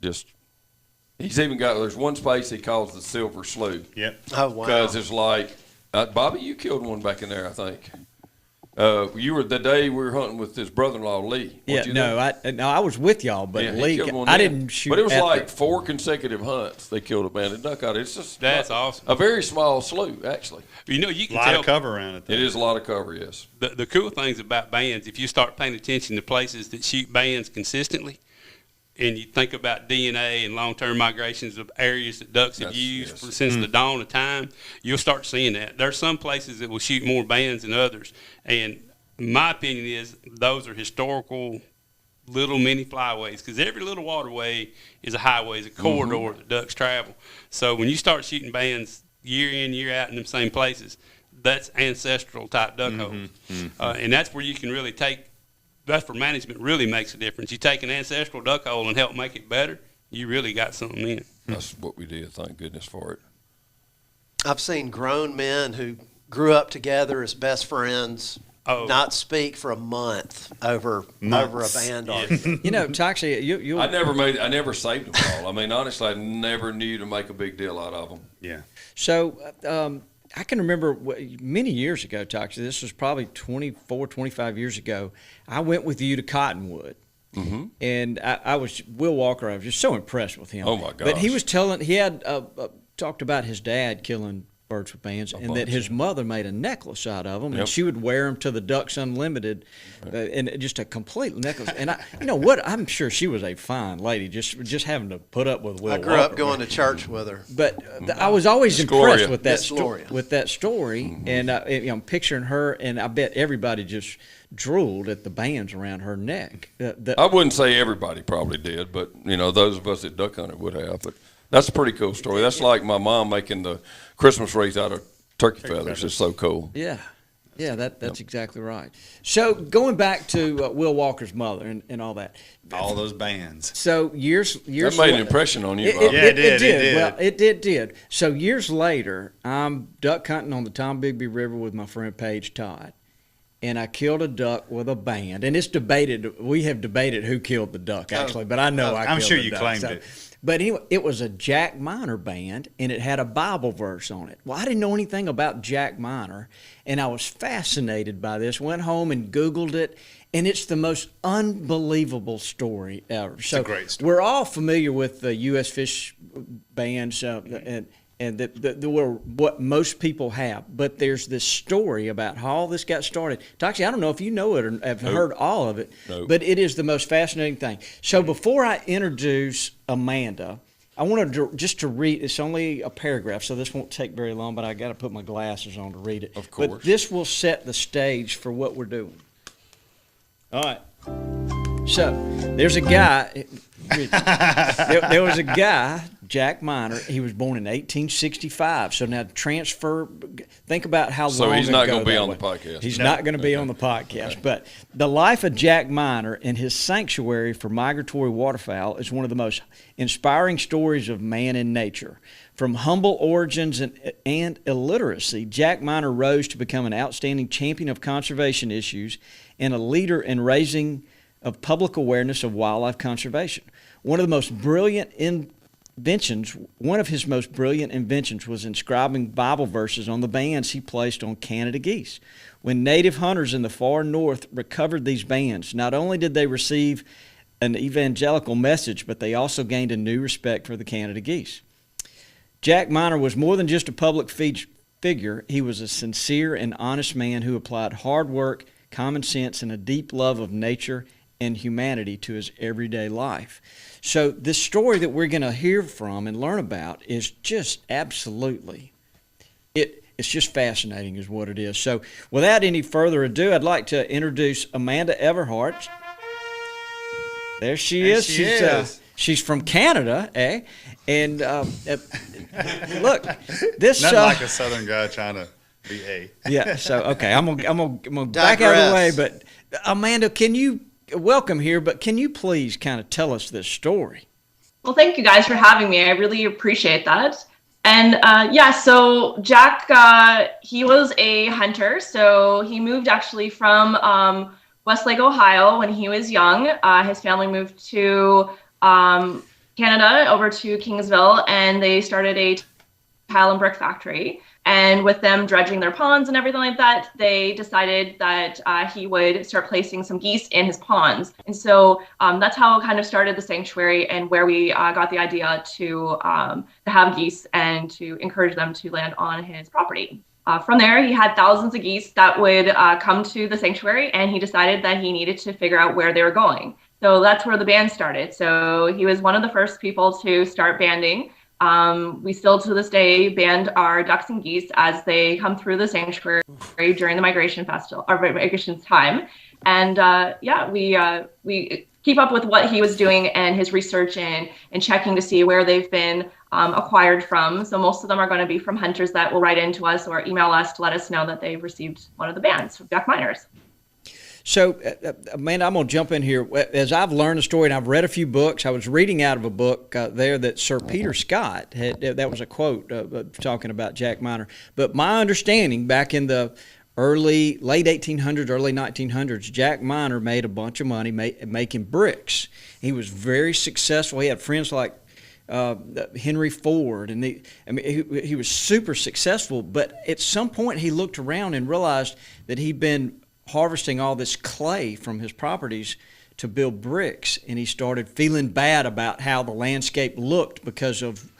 E: He's even got, there's one space he calls the Silver Slough.
F: Yep.
D: Oh, wow.
E: Because it's like, Bobby, you killed one back in there, I think. You were the day we were hunting with his brother-in-law Lee.
C: Yeah,
E: weren't you there?
C: no, I was with y'all, but
E: Yeah, he
C: Lee,
E: killed one
C: I
E: then.
C: didn't shoot.
E: But it was
C: at
E: like
C: the-
E: 4 consecutive hunts. They killed a banded duck out. It's just
G: That's awesome.
E: a very small slough, actually.
G: You know, you
F: A
G: can
F: lot
G: tell
F: of cover around it. Though.
E: It is a lot of cover, yes.
G: the cool things about bands. If you start paying attention to places that shoot bands consistently, and you think about DNA and long-term migrations of areas that ducks have used since the dawn of time, you'll start seeing that. There are some places that will shoot more bands than others, and my opinion is those are historical little mini flyways, because every little waterway is a highway, is a corridor that ducks travel. So when you start shooting bands year in, year out in them same places, that's ancestral type duck holes. And that's where you can really that's where management really makes a difference. You take an ancestral duck hole and help make it better, you really got something in.
E: That's what we did. Thank goodness for it.
D: I've seen grown men who grew up together as best friends not speak for a month over a band argument.
C: You know, Toxie, you.
E: I never saved them all. I mean, honestly, I never knew to make a big deal out of them.
F: Yeah.
C: So I can remember many years ago, Toxie, this was probably 24, 25 years ago, I went with you to Cottonwood. Mm-hmm. And I was, Will Walker, I was just so impressed with him.
E: Oh, my gosh.
C: But he was he had talked about his dad killing birds with bands, and that his mother made a necklace out of them, and she would wear them to the Ducks Unlimited, and just a complete necklace. And you know what? I'm sure she was a fine lady, just having to put up with Will.
D: I grew up going to church with her.
C: But I was always impressed with that
D: Miss Gloria.
C: story, and I'm picturing her, and I bet everybody just drooled at the bands around her neck.
E: I wouldn't say everybody probably did, but those of us that duck hunted would have. But that's a pretty cool story. That's like my mom making the Christmas wreath out of turkey feathers. It's so cool.
C: Yeah, that's exactly right. So going back to Will Walker's mother and all that.
F: All those bands.
C: So years
E: That made an impression on you, Bob.
C: It
F: did.
C: did. Well, it did. So years later, I'm duck hunting on the Tom Bigby River with my friend Paige Todd. And I killed a duck with a band. And it's debated. We have debated who killed the duck, actually. But I know I killed
F: I'm sure
C: the
F: you
C: duck.
F: claimed it.
C: But anyway, it was a Jack Miner band, and it had a Bible verse on it. Well, I didn't know anything about Jack Miner, and I was fascinated by this. Went home and Googled it, and it's the most unbelievable story ever.
F: It's a great story.
C: We're all familiar with the U.S. Fish bands, and and that were what most people have. But there's this story about how all this got started. Toxie, I don't know if you know it or have heard all of it, but it is the most fascinating thing. So before I introduce Amanda, I wanted to read. It's only a paragraph, so this won't take very long. But I got to put my glasses on to read it.
E: Of course.
C: But this will set the stage for what we're doing. All right. So there's a guy. There was a guy, Jack Miner. He was born in 1865. So now transfer. Think about how long ago.
E: So he's not going to be
C: that
E: on
C: was.
E: the podcast.
C: He's not going to be on the podcast. Okay. But the life of Jack Miner and his sanctuary for migratory waterfowl is one of the most inspiring stories of man and nature. From humble origins and illiteracy, Jack Miner rose to become an outstanding champion of conservation issues and a leader in raising of public awareness of wildlife conservation. One of his most brilliant inventions was inscribing Bible verses on the bands he placed on Canada geese. When native hunters in the far north recovered these bands, not only did they receive an evangelical message, but they also gained a new respect for the Canada geese. Jack Miner was more than just a public figure. He was a sincere and honest man who applied hard work, common sense, and a deep love of nature and humanity to his everyday life. So this story that we're going to hear from and learn about is just absolutely, it's just fascinating is what it is. So without any further ado, I'd like to introduce Amanda Everaert. There she is. She's from Canada, eh? And look, this
F: not like a Southern guy trying to be a.
C: Yeah. So okay, I'm gonna back out of the way. But Amanda, can you welcome here? But can you please kind of tell us this story?
H: Well, thank you guys for having me. I really appreciate that. And so Jack, he was a hunter. So he moved actually from Westlake, Ohio, when he was young. His family moved to Canada, over to Kingsville, and they started a tile and brick factory. And with them dredging their ponds and everything like that, they decided that he would start placing some geese in his ponds. And so that's how it kind of started the sanctuary, and where we got the idea to have geese and to encourage them to land on his property. From there, he had thousands of geese that would come to the sanctuary, and he decided that he needed to figure out where they were going. So that's where the band started. So he was one of the first people to start banding. We still to this day band our ducks and geese as they come through the sanctuary during the migration festival or migration time. And we keep up with what he was doing and his research and checking to see where they've been acquired from. So most of them are going to be from hunters that will write into us or email us to let us know that they've received one of the bands from Jack Miners.
C: So, Amanda, I'm going to jump in here. As I've learned the story, and I've read a few books, I was reading out of a book there that Sir Peter Scott had, that was a quote talking about Jack Miner. But my understanding, back in the late 1800s, early 1900s, Jack Miner made a bunch of money making bricks. He was very successful. He had friends like Henry Ford, and he was super successful. But at some point, he looked around and realized that he'd been harvesting all this clay from his properties to build bricks, and he started feeling bad about how the landscape looked because of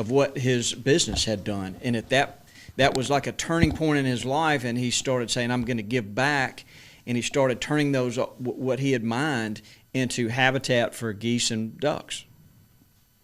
C: what his business had done. And at that was like a turning point in his life, and he started saying, I'm going to give back, and he started turning those what he had mined into habitat for geese and ducks.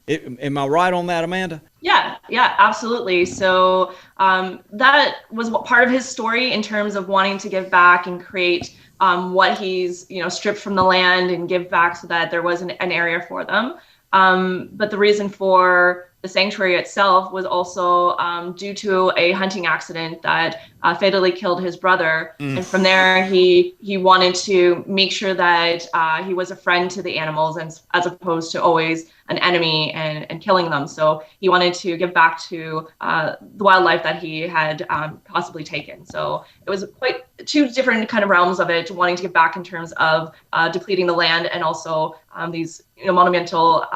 C: Am I right on that, Amanda?
H: Yeah, absolutely. So that was part of his story in terms of wanting to give back and create what he's stripped from the land and give back so that there was an area for them. But the reason for the sanctuary itself was also due to a hunting accident that fatally killed his brother. And from there, he wanted to make sure that he was a friend to the animals, and as opposed to always an enemy and killing them. So he wanted to give back to the wildlife that he had possibly taken. So it was quite two different kind of realms of it, wanting to give back in terms of depleting the land, and also these monumental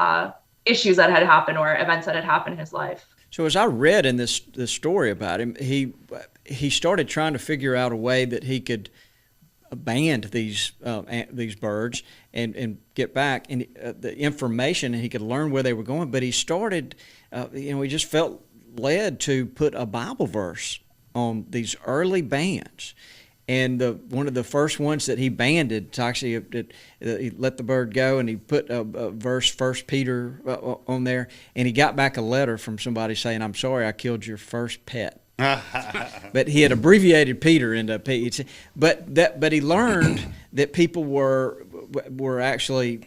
H: issues that had happened or events that had happened in his life.
C: So as I read in this story about him, he started trying to figure out a way that he could band these birds and get back the information, and he could learn where they were going. But he started, he just felt led to put a Bible verse on these early bands. And one of the first ones that he banded, actually, he let the bird go, and he put a verse, 1 Peter, on there, and he got back a letter from somebody saying, "I'm sorry I killed your first pet." But he had abbreviated Peter into P. But he learned that people were actually,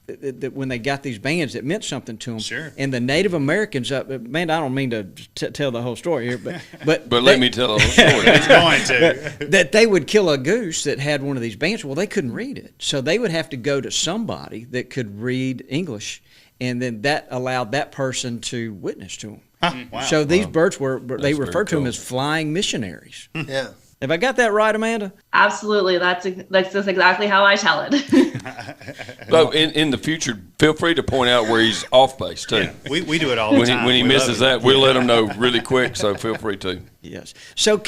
C: that when they got these bands, it meant something to them.
F: Sure.
C: And the Native Americans, man, I don't mean to tell the whole story here, but
E: let me tell the whole story.
F: It's going to.
C: that they would kill a goose that had one of these bands. Well, they couldn't read it, so they would have to go to somebody that could read English, and then that allowed that person to witness to them.
F: Wow.
C: So these birds they
E: That's
C: referred to
E: very
C: them as flying missionaries.
D: Yeah.
C: Have I got that right, Amanda?
H: Absolutely. That's just exactly how I tell it.
E: So in the future, feel free to point out where he's off base too.
F: Yeah, we do it all the
E: When
F: time.
E: he
F: We
E: misses
F: love it.
E: that, we'll let him know really quick. So feel free to.
C: Yes. So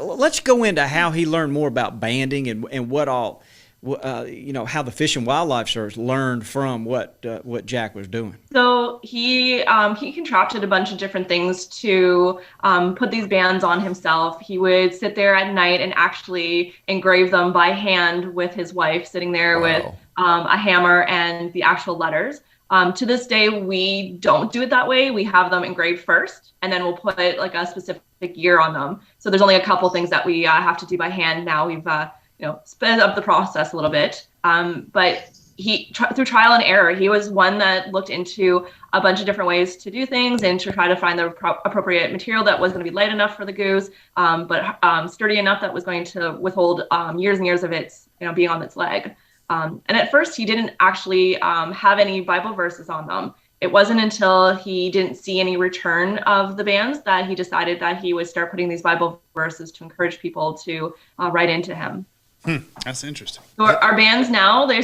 C: let's go into how he learned more about banding and what all, how the Fish and Wildlife Service learned from what Jack was doing.
H: So he contracted a bunch of different things to put these bands on himself. He would sit there at night and actually engrave them by hand with his wife, sitting there with a hammer and the actual letters. To this day, we don't do it that way. We have them engraved first, and then we'll put like a specific year on them. So there's only a couple things that we have to do by hand now. We've sped up the process a little bit. But through trial and error, he was one that looked into a bunch of different ways to do things and to try to find the appropriate material that was going to be light enough for the goose, but sturdy enough that was going to withhold years and years of its, being on its leg. And at first, he didn't actually have any Bible verses on them. It wasn't until he didn't see any return of the bands that he decided that he would start putting these Bible verses to encourage people to write into him.
F: That's interesting.
H: So our bands now, they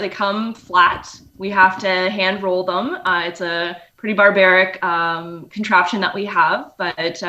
H: come flat. We have to hand roll them. It's a pretty barbaric contraption that we have, but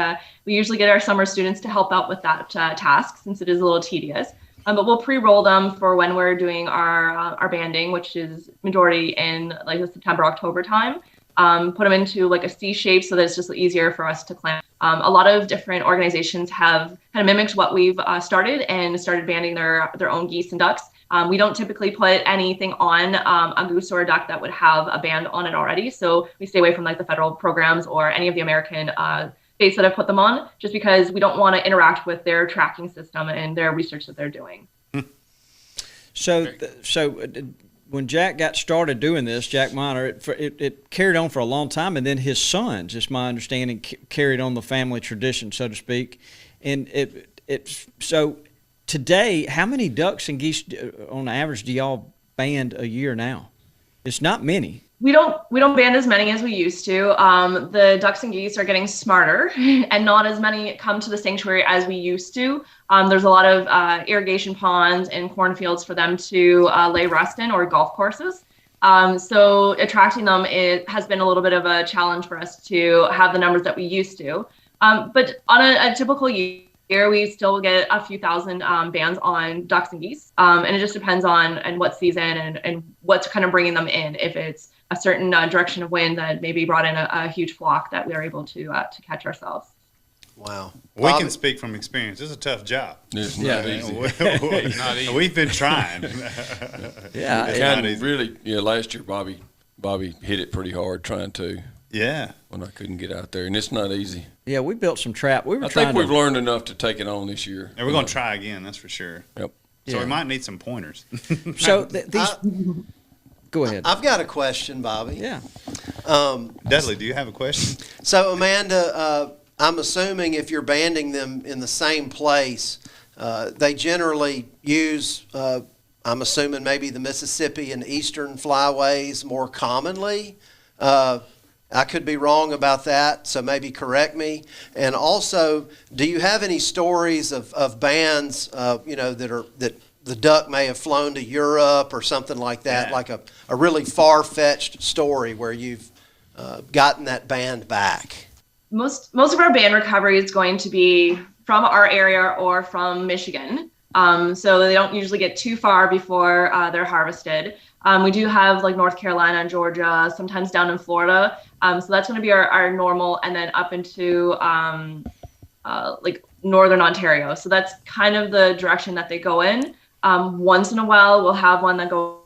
H: we usually get our summer students to help out with that task since it is a little tedious. But we'll pre-roll them for when we're doing our banding, which is majority in like the September, October time. Put them into like a C shape so that it's just easier for us to clamp. A lot of different organizations have kind of mimicked what we've started banding their own geese and ducks. We don't typically put anything on a goose or a duck that would have a band on it already. So we stay away from like the federal programs or any of the American states that have put them on, just because we don't want to interact with their tracking system and their research that they're doing.
C: So when Jack got started doing this, Jack Miner, it carried on for a long time, and then his sons, it's my understanding, carried on the family tradition, so to speak. And so today, how many ducks and geese on average do y'all band a year now? It's not many.
H: We don't band as many as we used to. The ducks and geese are getting smarter, and not as many come to the sanctuary as we used to. There's a lot of irrigation ponds and cornfields for them to lay rest in, or golf courses. So attracting them has been a little bit of a challenge for us to have the numbers that we used to. But on a typical year, we still get a few thousand bands on ducks and geese. And it just depends on what season and what's kind of bringing them in. If it's a certain direction of wind that maybe brought in a huge flock that we are able to catch ourselves.
D: Wow.
F: We can speak from experience. It's a tough job.
E: It's not easy.
G: Not easy.
F: We've been trying.
C: Yeah.
F: It's
E: Kind
F: not
E: of
F: easy.
E: really, last year Bobby hit it pretty hard trying to
F: Yeah.
E: when I couldn't get out there, and it's not easy.
C: Yeah, we built some trap.
E: I think we've learned enough to take it on this year.
F: And we're going to try again, that's for sure.
E: Yep.
F: So
C: Yeah.
F: we might need some pointers.
C: So these. Go ahead.
D: I've got a question, Bobby.
C: Yeah.
F: Dudley, do you have a question?
D: So, Amanda, I'm assuming if you're banding them in the same place, they generally use, I'm assuming maybe the Mississippi and Eastern flyways more commonly. I could be wrong about that, so maybe correct me. And also, do you have any stories of bands, that the duck may have flown to Europe or something like that,
F: Yeah.
D: like a really far-fetched story where you've gotten that band back?
H: Most of our band recovery is going to be from our area or from Michigan. So they don't usually get too far before they're harvested. We do have like North Carolina and Georgia, sometimes down in Florida. So that's going to be our normal, and then up into like Northern Ontario. So that's kind of the direction that they go in. Once in a while, we'll have one that goes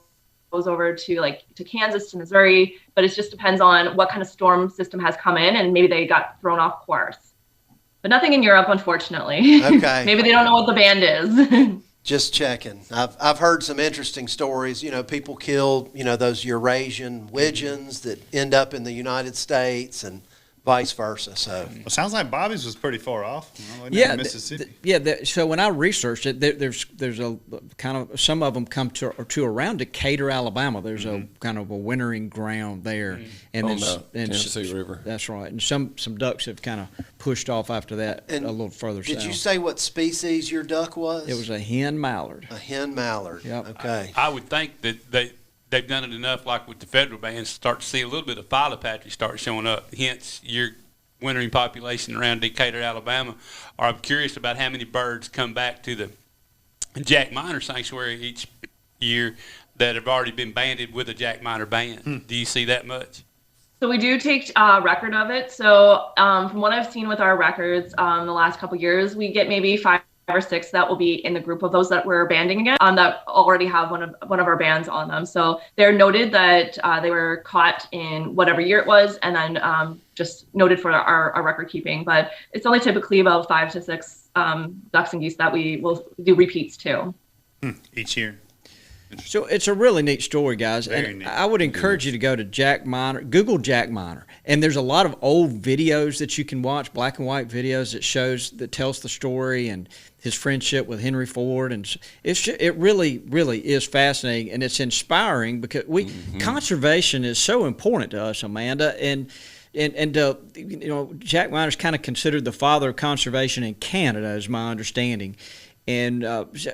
H: over to Kansas, to Missouri, but it just depends on what kind of storm system has come in, and maybe they got thrown off course. But nothing in Europe, unfortunately.
D: Okay.
H: Maybe they don't know what the band is.
D: Just checking. I've heard some interesting stories. People killed, those Eurasian widgeons that end up in the United States and vice versa. So
F: Well, sounds like Bobby's was pretty far off.
C: Yeah,
F: Mississippi.
C: So when I researched it, there's a kind of, some of them come to around Decatur, Alabama. There's a kind of a wintering ground there, and
E: On
C: then
E: the Tennessee River.
C: That's right. And some ducks have kind of pushed off after that
D: And
C: a little further south.
D: did you say what species your duck was?
C: It was a hen mallard.
D: a hen mallard.
C: Yep.
D: Okay.
G: I would think that they've done it enough, like with the federal bands, start to see a little bit of philopatry start showing up. Hence, your wintering population around Decatur, Alabama. Or I'm curious about how many birds come back to the Jack Miner Sanctuary each year that have already been banded with a Jack Miner band. Do you see that much?
H: So we do take record of it. So from what I've seen with our records the last couple years, we get maybe 5 or 6 that will be in the group of those that we're banding again, that already have one of our bands on them. So they're noted that they were caught in whatever year it was, and then just noted for our record keeping. But it's only typically about 5 to 6 ducks and geese that we will do repeats to.
F: Each year.
C: So it's a really neat story, guys.
F: Very
C: and
F: neat.
C: I would encourage you to go to Jack Miner, Google Jack Miner, and there's a lot of old videos that you can watch, black and white videos that tells the story and his friendship with Henry Ford, and it really is fascinating, and it's inspiring because conservation is so important to us, Amanda, and Jack Miner's kind of considered the father of conservation in Canada, is my understanding. And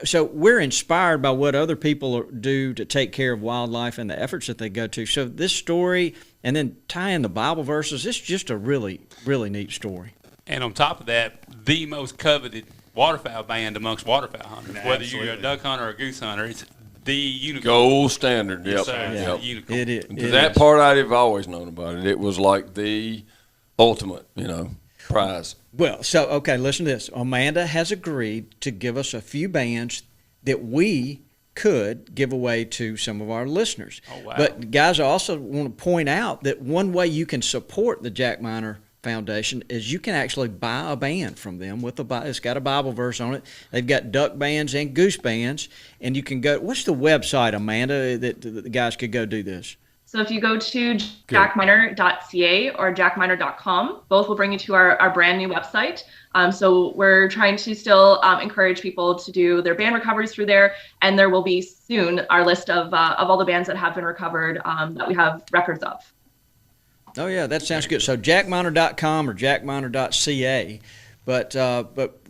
C: so we're inspired by what other people do to take care of wildlife and the efforts that they go to. So this story, and then tie in the Bible verses, it's just a really, really neat story.
G: And on top of that, the most coveted waterfowl band amongst waterfowl hunters, whether you're a duck hunter or a goose hunter, it's the unicorn.
E: Gold standard. Yep.
G: Yes, sir.
E: Yep.
G: The unicorn.
C: It is.
E: That part I've always known about it. It was like the ultimate, prize.
C: Well, so, okay, listen to this. Amanda has agreed to give us a few bands that we could give away to some of our listeners.
G: Oh, wow.
C: But, guys, I also want to point out that one way you can support the Jack Miner Foundation is you can actually buy a band from them it's got a Bible verse on it. They've got duck bands and goose bands, and you can go. What's the website, Amanda, that the guys could go do this?
H: So if you go to jackminer.ca or jackminer.com, both will bring you to our brand new website. So we're trying to still encourage people to do their band recoveries through there, and there will be soon our list of all the bands that have been recovered that we have records of.
C: Oh, yeah, that sounds good. So jackminer.com or jackminer.ca. But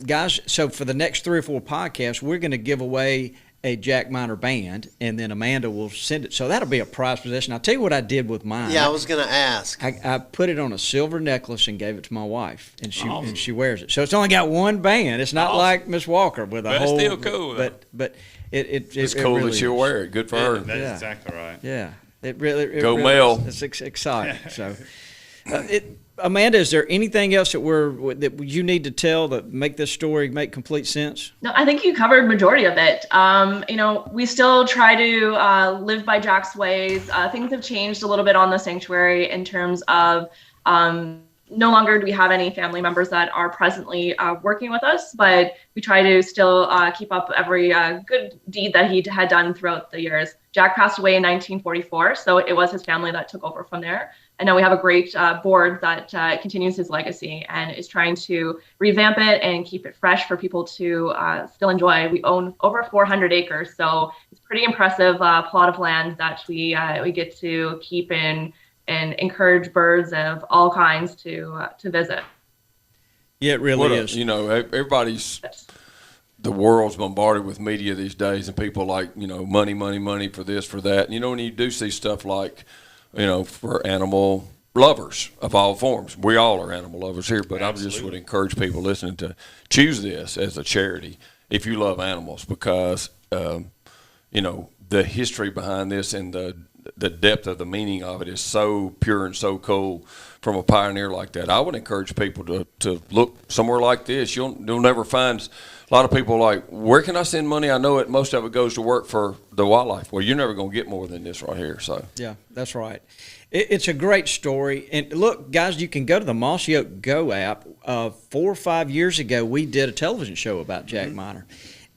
C: guys, so for the next 3 or 4 podcasts, we're going to give away a Jack Miner band, and then Amanda will send it. So that'll be a prize possession. I'll tell you what I did with mine.
D: Yeah, I was going to ask.
C: I put it on a silver necklace and gave it to my wife, and she wears it. So it's only got one band. It's not like Miss Walker with a whole.
G: But it's still cool.
C: But
E: It's cool
C: really
E: that she'll wear it. Good for her.
F: That's exactly right.
C: Yeah, it really
E: Go Mel.
C: It's exciting. So, Amanda, is there anything else that you need to tell that make this story make complete sense?
H: No, I think you covered majority of it. We still try to live by Jack's ways. Things have changed a little bit on the sanctuary in terms of no longer do we have any family members that are presently working with us, but we try to still keep up every good deed that he had done throughout the years. Jack passed away in 1944, so it was his family that took over from there. And now we have a great board that continues his legacy and is trying to revamp it and keep it fresh for people to still enjoy. We own over 400 acres, so it's a pretty impressive plot of land that we get to keep and encourage birds of all kinds to visit.
C: Yeah, it really is.
E: The world's bombarded with media these days, and people like, money for this, for that. And, when you do see stuff like, for animal lovers of all forms. We all are animal lovers here, but I just would encourage people listening to choose this as a charity if you love animals, because the history behind this and the depth of the meaning of it is so pure and so cool from a pioneer like that. I would encourage people to look somewhere like this. You'll never find a lot of people like, where can I send money? I know most of it goes to work for the wildlife. Well, you're never going to get more than this right here. So
C: yeah, that's right. It's a great story. And look, guys, you can go to the Mossy Oak Go app. 4 or 5 years ago, we did a television show about Jack Miner.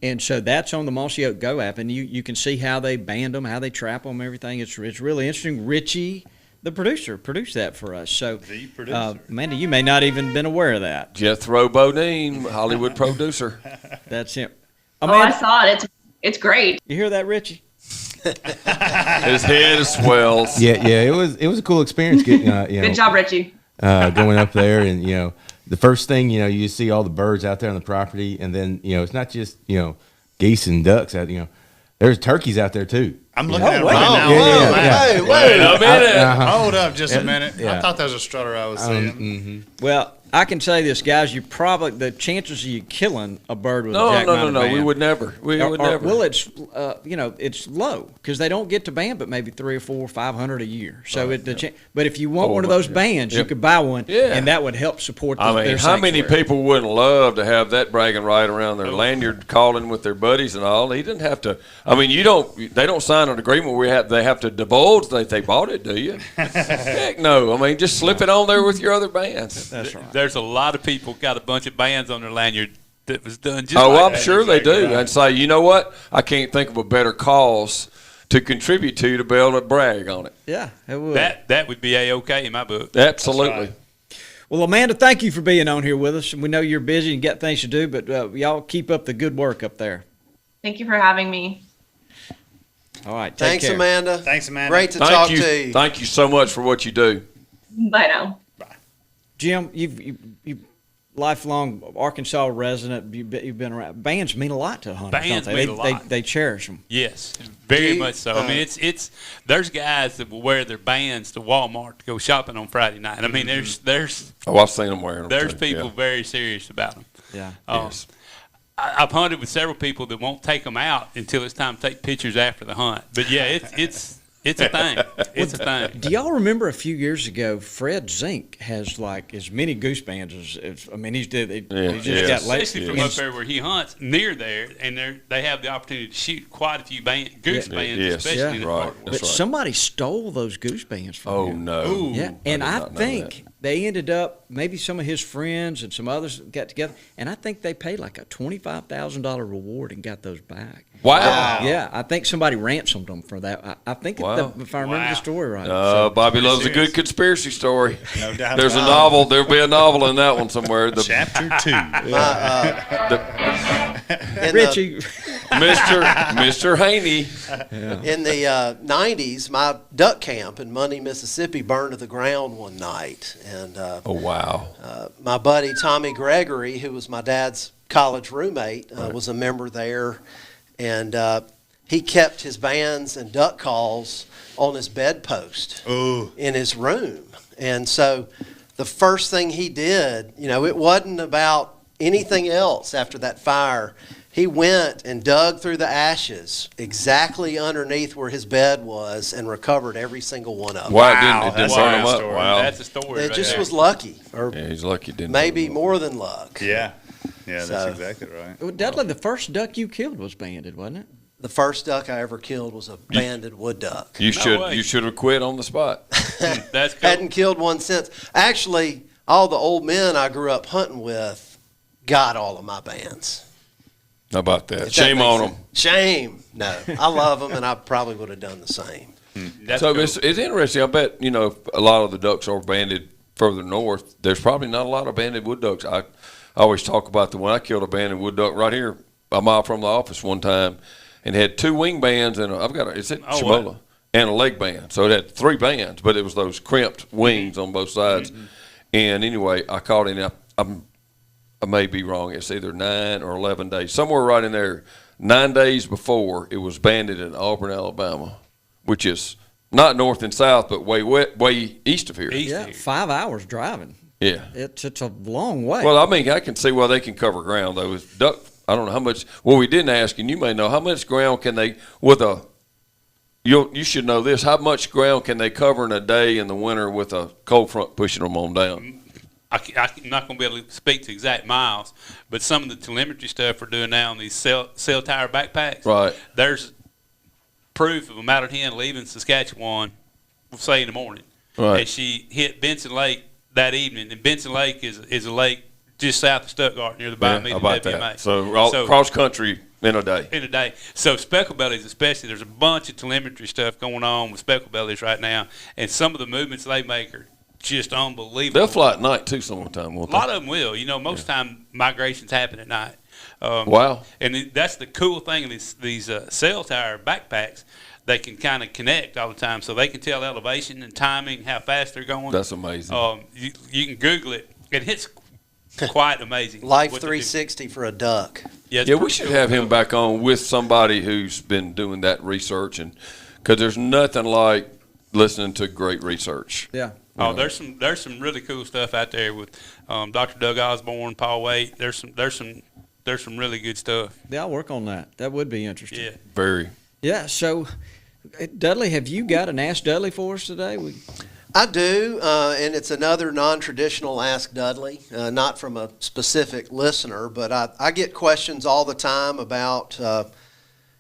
C: And so that's on the Mossy Oak Go app, and you can see how they band them, how they trap them, everything. It's really interesting. Richie, the producer, produced that for us. So,
F: The producer.
C: Amanda, you may not even been aware of that.
E: Jethro Bodine, Hollywood producer.
C: That's him.
H: Oh, I saw it. It's great.
C: You hear that, Richie?
E: His head swells.
I: Yeah, it was a cool experience getting
H: Good job, Richie.
I: going up there, and the first thing you see all the birds out there on the property, and then it's not just geese and ducks out. There's turkeys out there too.
F: I'm looking at it right now.
I: Yeah.
E: Wait a minute.
F: Hold up just a minute.
I: Yeah.
F: I thought that was a strutter I was seeing.
C: Well, I can say this, guys. The chances of you killing a bird with a
E: No.
C: jack-mounted band
E: We would never. We would never.
C: Well, it's it's low because they don't get to band but maybe 300 or 400 or 500 a year. So but if you want one of those bands, you could buy one, and that would help support. Their
E: how many
C: sanctuary.
E: people wouldn't love to have that bragging right around their lanyard, calling with their buddies and all? He didn't have to. They don't sign an agreement where they have to divulge that they bought it, do you? Heck no. Just slip it on there with your other bands.
C: That's right.
G: There's a lot of people got a bunch of bands on their lanyard that was done just
E: I'm
G: that.
E: sure they do. I'd say, you know what? I can't think of a better cause to contribute to be able to brag on it.
C: Yeah, it would.
G: That would be A-OK in my book.
E: Absolutely.
C: Well, Amanda, thank you for being on here with us. We know you're busy and got things to do, but y'all keep up the good work up there.
H: Thank you for having me.
C: All right, take
D: Thanks,
C: care.
D: Amanda.
F: Thanks, Amanda.
D: Great to talk to you.
E: Thank you so much for what you do.
H: Bye now.
C: Jim, you lifelong Arkansas resident. You've been around. Bands mean a lot to hunters.
G: Bands
C: don't they?
G: mean a lot.
C: They cherish them.
G: Yes, very much so. It's there's guys that will wear their bands to Walmart to go shopping on Friday night. There's
E: I've seen them wearing them.
G: there's
E: too.
G: people very serious about them.
C: Yeah.
E: Yes.
G: I've hunted with several people that won't take them out until it's time to take pictures after the hunt. But yeah, it's a thing. It's a thing.
C: Do y'all remember a few years ago, Fred Zink has like as many goose bands as he's just got late.
G: Especially from up there where he hunts near there, and they have the opportunity to shoot quite a few goose bands,
E: Yes.
G: especially in the
E: Right.
G: park.
C: But
E: That's right.
C: somebody stole those goose bands from
E: Oh
C: him.
E: no.
C: Yeah, and
E: did
C: I
E: not know
C: think they ended up, maybe some of his friends and some others got together, and I think they paid like a $25,000 reward and got those back.
E: Wow.
C: Yeah, I think somebody ransomed them for that. I think if I remember the story right.
E: Bobby loves a good conspiracy story.
F: No doubt
E: There's a
F: about it.
E: novel. There'll be a novel in that one somewhere.
F: Chapter 2.
C: Richie.
E: Mr. Haney.
D: In the 90s, my duck camp in Money, Mississippi burned to the ground one night. And
E: Oh wow.
D: my buddy Tommy Gregory, who was my dad's college roommate, was a member there. And he kept his bands and duck calls on his bedpost in his room. And so the first thing he did, it wasn't about anything else after that fire. He went and dug through the ashes exactly underneath where his bed was and recovered every single one of them.
E: Wow. It didn't
F: That's
E: burn
F: a
E: him
F: nice
E: up.
F: story.
E: Wow.
G: That's a story.
D: It
G: right
D: just
G: there.
D: was lucky, or
E: Yeah, he's lucky it didn't.
D: maybe
E: burn him up.
D: more than luck.
F: Yeah, that's
D: So-
F: exactly right.
C: Well, Dudley, the first duck you killed was banded, wasn't it?
D: The first duck I ever killed was a banded wood duck.
E: You
G: way.
E: should have quit on the spot.
G: That's cool.
D: Hadn't killed one since. Actually, all the old men I grew up hunting with got all of my bands.
E: How about that?
D: If
E: Shame
D: that
E: on
D: makes
E: them.
D: sense. Shame. No, I love them, and I probably would have done the same.
G: That's
E: So
G: cool.
E: it's interesting. I bet if a lot of the ducks are banded further north. There's probably not a lot of banded wood ducks. I always talk about the one I killed a banded wood duck right here a mile from the office one time, and had 2 wing bands and it's at Shimola and a leg band. So it had 3 bands, but it was those crimped wings on both sides. Mm-hmm. And anyway, I caught it. I may be wrong. It's either 9 or 11 days, somewhere right in there. 9 days before it was banded in Auburn, Alabama, which is not north and south, but way east of here.
C: Yeah, 5 hours driving.
E: Yeah.
C: It's a long way.
E: Well, I can see why they can cover ground though. Duck I don't know how much. Well, we didn't ask, and you may know how much ground can they with a. You should know this. How much ground can they cover in a day in the winter with a cold front pushing them on down?
G: I'm not going to be able to speak to exact miles, but some of the telemetry stuff we're doing now on these cell tower backpacks.
E: Right.
G: There's proof of a mallard hen leaving Saskatchewan, we'll say in the morning,
E: Right.
G: and she hit Benson Lake that evening. And Benson Lake is a lake just south of Stuttgart near the
E: Yeah,
G: Biometer
E: about
G: WMA.
E: that. So cross country in a day.
G: In a day. So speckle bellies especially, there's a bunch of telemetry stuff going on with speckle bellies right now, and some of the movements they make are just unbelievable.
E: They'll fly at night too some of the time, won't
G: A
E: they?
G: lot of them will. Most time migrations happen at night.
E: Wow.
G: And that's the cool thing of these cell tower backpacks. They can kind of connect all the time, so they can tell elevation and timing, how fast they're going.
E: That's amazing.
G: You can Google it, and it's quite amazing.
D: Life
G: what they do.
D: 360 for a duck.
G: It's
E: Yeah, we
G: pretty
E: should
G: cool.
E: have him back on with somebody who's been doing that research, and because there's nothing like listening to great research.
C: Yeah.
G: Oh, there's some really cool stuff out there with Dr. Doug Osborne, Paul Waite. There's some really good stuff.
C: Yeah, I'll work on that. That would be interesting.
G: Yeah.
E: Very.
C: Yeah. So, Dudley, have you got an Ask Dudley for us today?
D: I do, and it's another non-traditional Ask Dudley, not from a specific listener, but I get questions all the time about,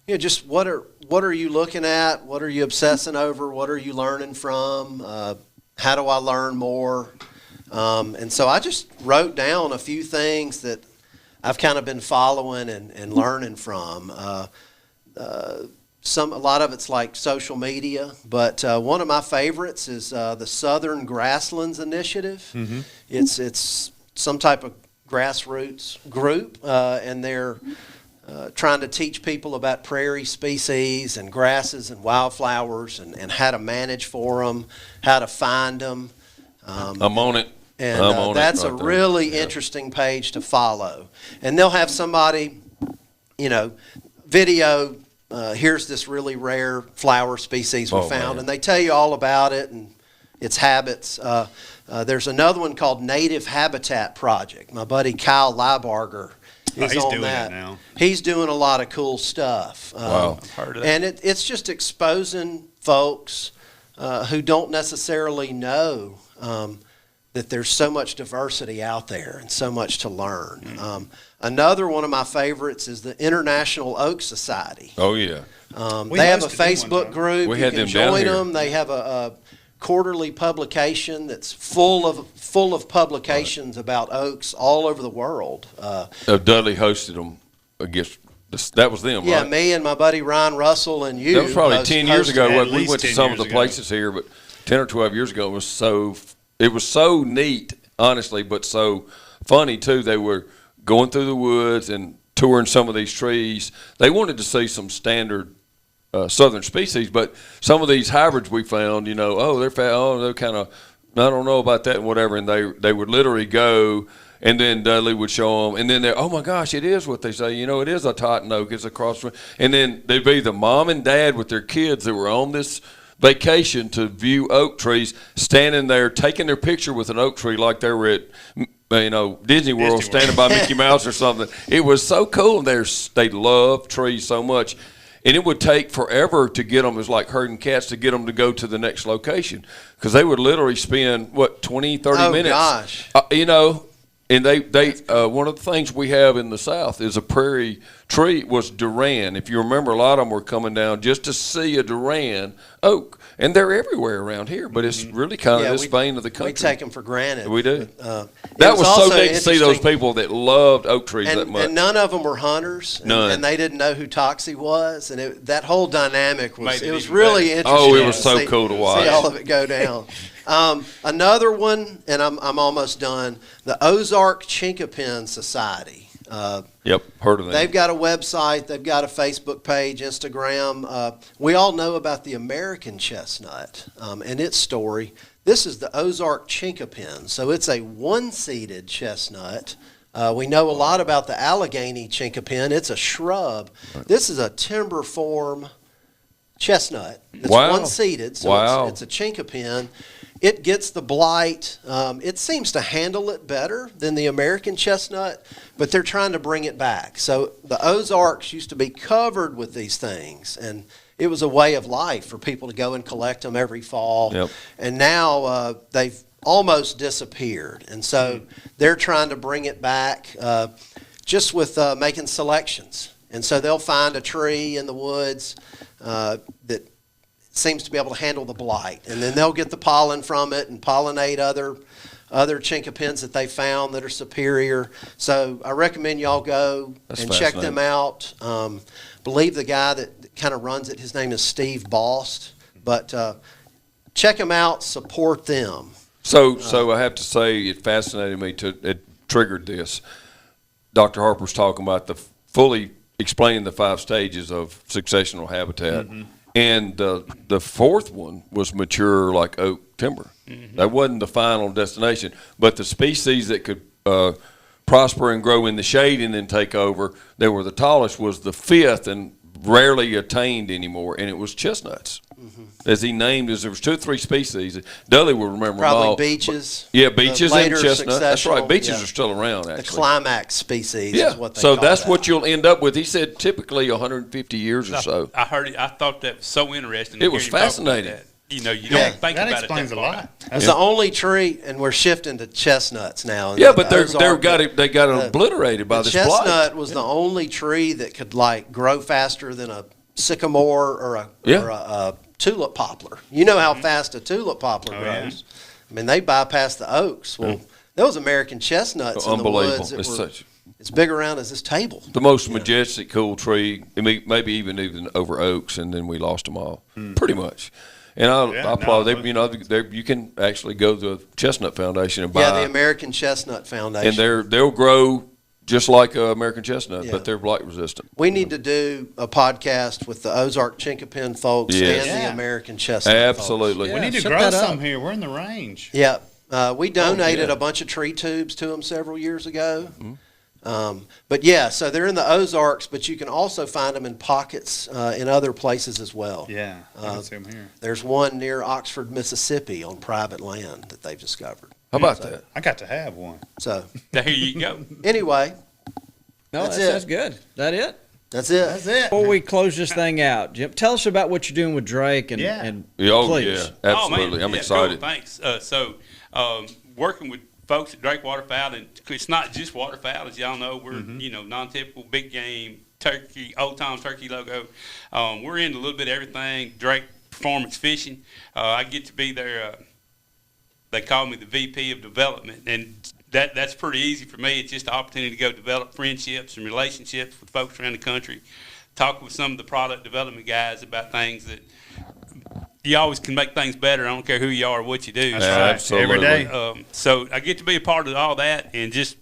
D: just what are you looking at? What are you obsessing over? What are you learning from? How do I learn more? And so I just wrote down a few things that I've kind of been following and learning from. A lot of it's like social media, but one of my favorites is the Southern Grasslands Initiative. Mm-hmm. It's some type of grassroots group, and they're trying to teach people about prairie species and grasses and wildflowers and how to manage for them, how to find them.
E: I'm on it.
D: And that's a really interesting page to follow. And they'll have somebody, video. Here's this really rare flower species we found, and they tell you all about it and its habits. There's another one called Native Habitat Project. My buddy Kyle Liebarger is
F: he's
D: on
F: doing
D: that.
F: it now.
D: He's doing a lot of cool stuff.
E: Wow.
G: I've heard of that.
D: And it's just exposing folks who don't necessarily know that there's so much diversity out there and so much to learn. Another one of my favorites is the International Oak Society.
E: Oh, yeah.
D: They have a
F: hosted them one
D: Facebook
F: time.
D: group.
E: We
D: You
E: had
D: can
E: them down
D: join
E: here.
D: them. They have a quarterly publication that's full of publications about oaks all over the world.
E: Dudley hosted them against. That was them,
D: Yeah,
E: right?
D: me and my buddy Ryan Russell and you.
E: That was probably 10 years ago.
F: At
E: We
F: least
E: went to
F: 10
E: some of
F: years
E: the
F: ago.
E: places here, but 10 or 12 years ago it was so neat, honestly, but so funny too. They were going through the woods and touring some of these trees. They wanted to see some standard southern species, but some of these hybrids we found, they're they're kind of, I don't know about that and whatever, and they would literally go. And then Dudley would show them, and then they're, oh my gosh, it is what they say. It is a Totten oak. It's a cross. And then they'd be the mom and dad with their kids that were on this vacation to view oak trees, standing there taking their picture with an oak tree like they were at, Disney World, standing by Mickey Mouse or something. It was so cool. And they love trees so much. And it would take forever to get them. It was like herding cats to get them to go to the next location because they would literally spend, 20, 30 minutes.
D: Gosh.
E: And they one of the things we have in the South is a prairie tree was Duran. If you remember, a lot of them were coming down just to see a Duran oak, and they're everywhere around here. But it's really kind of this vein of the country.
D: We take them for granted.
E: We do.
D: But,
E: that was so
D: also
E: neat to see those
D: interesting-
E: people that loved oak trees that much.
D: And none of them were hunters.
E: None.
D: And they didn't know who Toxie was. And that whole dynamic was,
G: Made it
D: it was
G: even
D: really
G: better.
D: interesting.
E: Oh, it was
D: to
E: so
D: see-
E: cool to watch.
D: See all of it go down. Another one, and I'm almost done, the Ozark Chinkapin Society.
E: Yep, heard of that.
D: They've got a website. They've got a Facebook page, Instagram. We all know about the American chestnut and its story. This is the Ozark Chinkapin. So it's a one-seeded chestnut. We know a lot about the Allegheny chinkapin. It's a shrub. This is a timber form chestnut. It's
E: Wow.
D: one-seeded, so
E: Wow.
D: it's a chinkapin. it gets the blight. It seems to handle it better than the American chestnut, but they're trying to bring it back. So the Ozarks used to be covered with these things, and it was a way of life for people to go and collect them every fall.
E: Yep.
D: And now they've almost disappeared. And so they're trying to bring it back just with making selections. And so they'll find a tree in the woods that seems to be able to handle the blight. And then they'll get the pollen from it and pollinate other chinkapins that they found that are superior. So I recommend y'all go and check them out. Believe the guy that kind of runs it, his name is Steve Bost. But check them out, support them.
E: So I have to say it fascinated me it triggered this. Dr. Harper's talking about fully explaining the 5 stages of successional habitat. Mm-hmm. And the fourth one was mature like oak timber. Mm-hmm. That wasn't the final destination. But the species that could prosper and grow in the shade and then take over, that were the tallest, was the 5th and rarely attained anymore, and it was chestnuts. Mm-hmm. As he named, there was 2 or 3 species. Dudley will remember them all.
D: Probably beeches.
E: Yeah, beeches and chestnut. That's right. Beeches are still around, actually.
D: The climax species is what they
E: call
D: that's
E: that. What you'll end up with. He said typically 150 years or so.
G: I heard it. I thought that was so interesting.
E: It was fascinating.
G: You know, you don't think
F: that
G: about
F: explains
G: it.
F: a lot.
D: It's the only tree, and we're shifting to chestnuts now.
E: Yeah, but they got obliterated by this blight.
D: Chestnut was the only tree that could grow faster than a sycamore or a tulip poplar. You know how fast a tulip poplar grows. Yeah. I mean, they bypassed the oaks. Well, those American chestnuts in the woods it's big around as this table.
E: The most majestic, cool tree, maybe even over oaks, and then we lost them all, pretty much. And I applaud them. You know, you can actually go to the Chestnut Foundation and buy.
D: the American Chestnut Foundation.
E: And they'll grow just like American chestnut, but they're blight resistant.
D: We need to do a podcast with the Ozark chinkapin folks and the American chestnut
E: Absolutely.
F: We need to grow some here. We're in the range.
D: Yeah. We donated a bunch of tree tubes to them several years ago. Mm-hmm. So they're in the Ozarks, but you can also find them in pockets in other places as well.
F: Yeah, I can see them here.
D: There's one near Oxford, Mississippi on private land that they've discovered.
E: How about that?
F: I got to have one.
D: So
G: there you go.
D: Anyway,
C: that's good. That it?
D: That's it.
F: That's it.
C: Before we close this thing out, Jim, tell us about what you're doing with Drake and please.
E: Absolutely. I'm excited.
G: Cool, thanks. Working with folks at Drake Waterfowl, and it's not just waterfowl, as y'all know. We're non-typical, big game, turkey, old time turkey logo. We're into a little bit of everything. Drake Performance Fishing. I get to be there. They call me the VP of Development, and that's pretty easy for me. It's just an opportunity to go develop friendships and relationships with folks around the country. Talk with some of the product development guys about things that you always can make things better. I don't care who you are or what you do.
F: That's right.
E: Absolutely.
F: Every day.
G: So I get to be a part of all that and just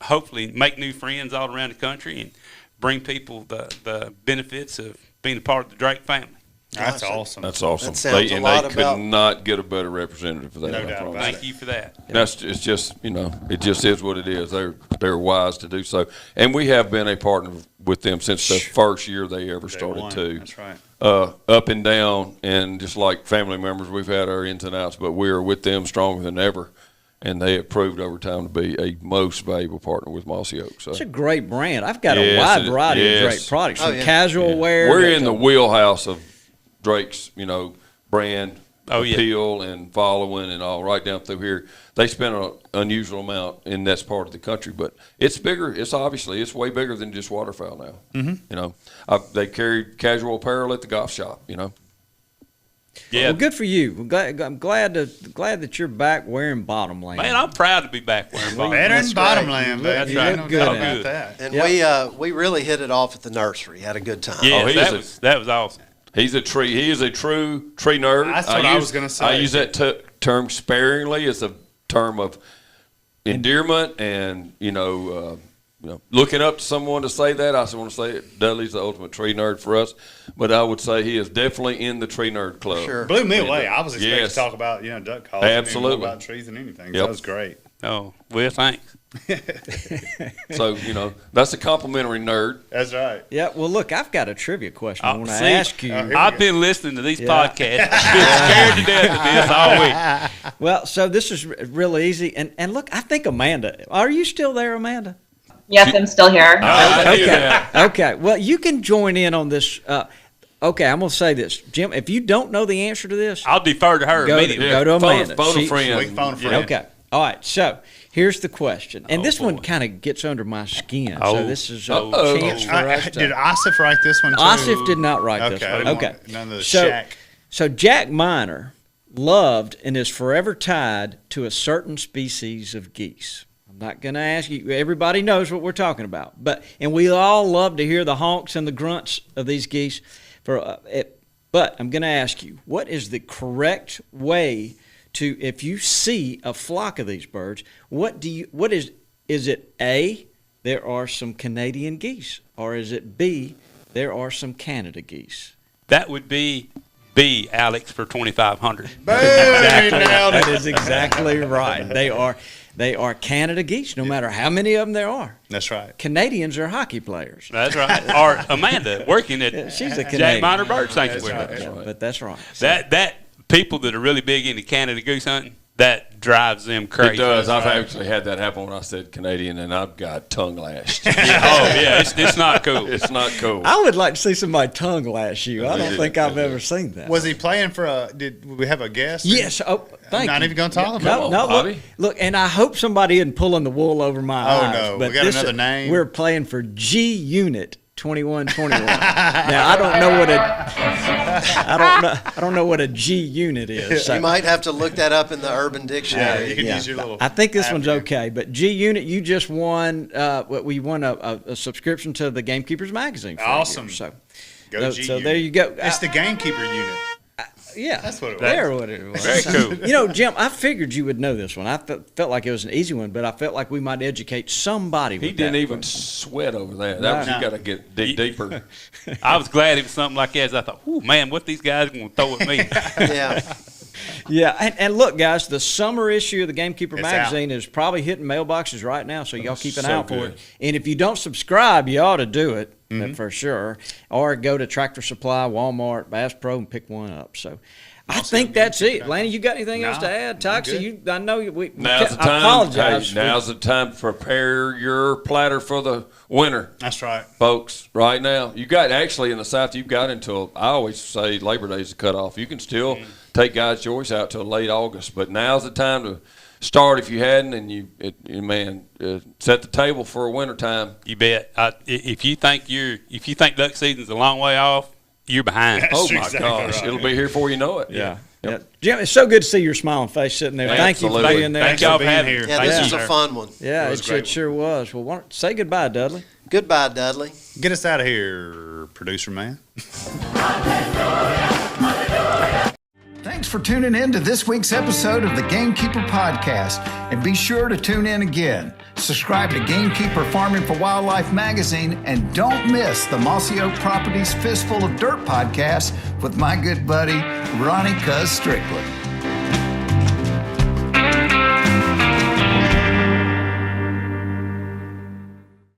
G: hopefully make new friends all around the country and bring people the benefits of being a part of the Drake family.
F: That's awesome.
E: That's awesome.
D: That sounds a lot
E: they could not get a better representative for that.
F: No doubt about it.
G: Thank you for that.
E: It's just it just is what it is. They're wise to do so, and we have been a partner with them since the first year they ever started too.
F: That's right.
E: Up and down, and just like family members, we've had our ins and outs, but we are with them stronger than ever. And they have proved over time to be a most valuable partner with Mossy Oak. So
C: it's a great brand. I've got a wide variety of Drake products, from casual wear.
E: We're in the wheelhouse of Drake's, brand appeal and following and all right down through here. They spend an unusual amount in that part of the country, but it's bigger. It's way bigger than just waterfowl now. Mm-hmm. They carry casual apparel at the golf shop.
C: Yeah. Well, good for you. I'm glad that you're back wearing Bottomland.
G: Man, I'm proud to be back wearing Bottomland.
F: Better than Bottomland, baby.
G: That's right.
F: No doubt about that.
D: And we really hit it off at the nursery. Had a good time.
G: Yeah, that was awesome.
E: He is a true tree nerd.
F: That's what I was going to say.
E: I use that term sparingly. It's a term of endearment and looking up to someone to say that. I want to say it. Dudley's the ultimate tree nerd for us, but I would say he is definitely in the tree nerd club.
D: Sure.
F: Blew me away. I was expecting to talk about duck calls.
E: Absolutely.
F: More about trees and anything.
E: Yep.
F: That was great.
G: Oh, well, thanks.
E: So, that's a complimentary nerd.
F: That's right.
C: Yeah, well, look, I've got a trivia question I want to
G: See,
C: ask you.
G: I've been listening to these podcasts. I've been scared to death of this all week.
C: Well, so this is real easy. And look, I think Amanda, are you still there, Amanda?
H: Yes, I'm still here.
C: Okay, well, you can join in on this. Okay, I'm going to say this. Jim, if you don't know the answer to this,
G: I'll defer to her immediately.
C: go to Amanda.
E: Phone a friend.
F: We can phone a friend.
C: Okay. All right, so here's the question. And this one kind of gets under my skin. So this is a chance for us to...
F: Did Asif write this one too?
C: Asif did not write this one. Okay.
F: None of the
C: so,
F: shack.
C: So Jack Miner loved and is forever tied to a certain species of geese. I'm not going to ask you. Everybody knows what we're talking about. And we all love to hear the honks and the grunts of these geese. But I'm going to ask you, what is the correct way to, if you see a flock of these birds, is it A, there are some Canadian geese, or is it B, there are some Canada geese?
G: That would be B, Alex, for 2,500.
C: That is exactly right. They are Canada geese, no matter how many of them there are.
F: That's right.
C: Canadians are hockey players.
G: That's right. Or Amanda, working at
C: She's a
G: Jack
C: Canadian.
G: Miner Bird Sanctuary.
F: Right.
C: But that's right.
G: That people that are really big into Canada goose hunting, that drives them crazy.
E: It does. I've actually had that happen when I said Canadian, and I've got tongue lashed.
G: It's not cool.
E: It's not cool.
C: I would like to see somebody tongue lash you. I don't think I've ever seen that.
F: Was he playing for did we have a guest?
C: Yes. Oh, thank
F: Not
C: you.
F: even going to talk about
C: No,
F: it.
E: Bobby.
C: look, and I hope somebody isn't pulling the wool over my eyes.
F: no.
C: But
F: We got
C: this
F: another name.
C: We're playing for G Unit 2121. Now I don't know what I don't know what a G Unit is. So,
D: You might have to look that up in the Urban Dictionary.
F: You can use your little.
C: I think this one's
F: app
C: okay, but G Unit, you just won. We won a subscription to the Gamekeepers magazine. For
F: Awesome.
C: A year, so,
F: Go G
C: so
F: unit.
C: there you go.
F: It's the Gamekeeper unit.
C: Yeah,
F: That's what it was.
C: There, what it was.
G: Very cool.
C: Jim, I figured you would know this one. I felt like it was an easy one, but I felt like we might educate somebody.
E: He
C: with
E: didn't
C: that
E: even
C: question.
E: sweat over that. That was, you got to dig deeper.
G: I was glad it was something like that. I thought, "Ooh, man, what these guys going to throw at me?"
D: Yeah.
C: Yeah, and look, guys, the summer issue of the Gamekeeper
F: It's
C: magazine is probably hitting mailboxes right now, so y'all keep an
E: So
C: eye out for
E: good.
C: it. And if you don't subscribe, you ought to do it for sure, or go to Tractor Supply, Walmart, Bass Pro, and pick one up. So. I think that's it. Lanny, you got anything else to add? Toxie, I know we.
E: Now's the
C: I
E: time.
C: apologize.
E: Hey, now's the time to prepare your platter for the winter.
F: That's right.
E: Folks, right now. You got, actually in the South, you've got until, I always say Labor Day's the cutoff. You can still take God's choice out till late August, but now's the time to start if you hadn't, and set the table for a winter time.
G: You bet. If you think duck season's a long way off, you're behind.
E: Oh my
F: exactly
E: gosh,
F: right.
E: it'll be here before you know it.
C: Yeah.
E: Yep.
C: Yeah. Jim, it's so good to see your smiling face sitting there. Thank you for
E: Absolutely.
C: being there.
G: Thank y'all for
F: being
G: having
F: here.
G: me.
D: Yeah,
G: Thank
D: this
G: you,
D: was a
G: sir.
D: fun one.
C: Yeah,
F: It was a great
C: it sure was. Well, say goodbye, Dudley.
D: Goodbye, Dudley.
F: Get us out of here, producer man.
A: Thanks for tuning in to this week's episode of the Gamekeeper Podcast. And be sure to tune in again. Subscribe to Gamekeeper Farming for Wildlife magazine, and don't miss the Mossy Oak Properties Fistful of Dirt podcast with my good buddy, Ronnie Cuz Strickland.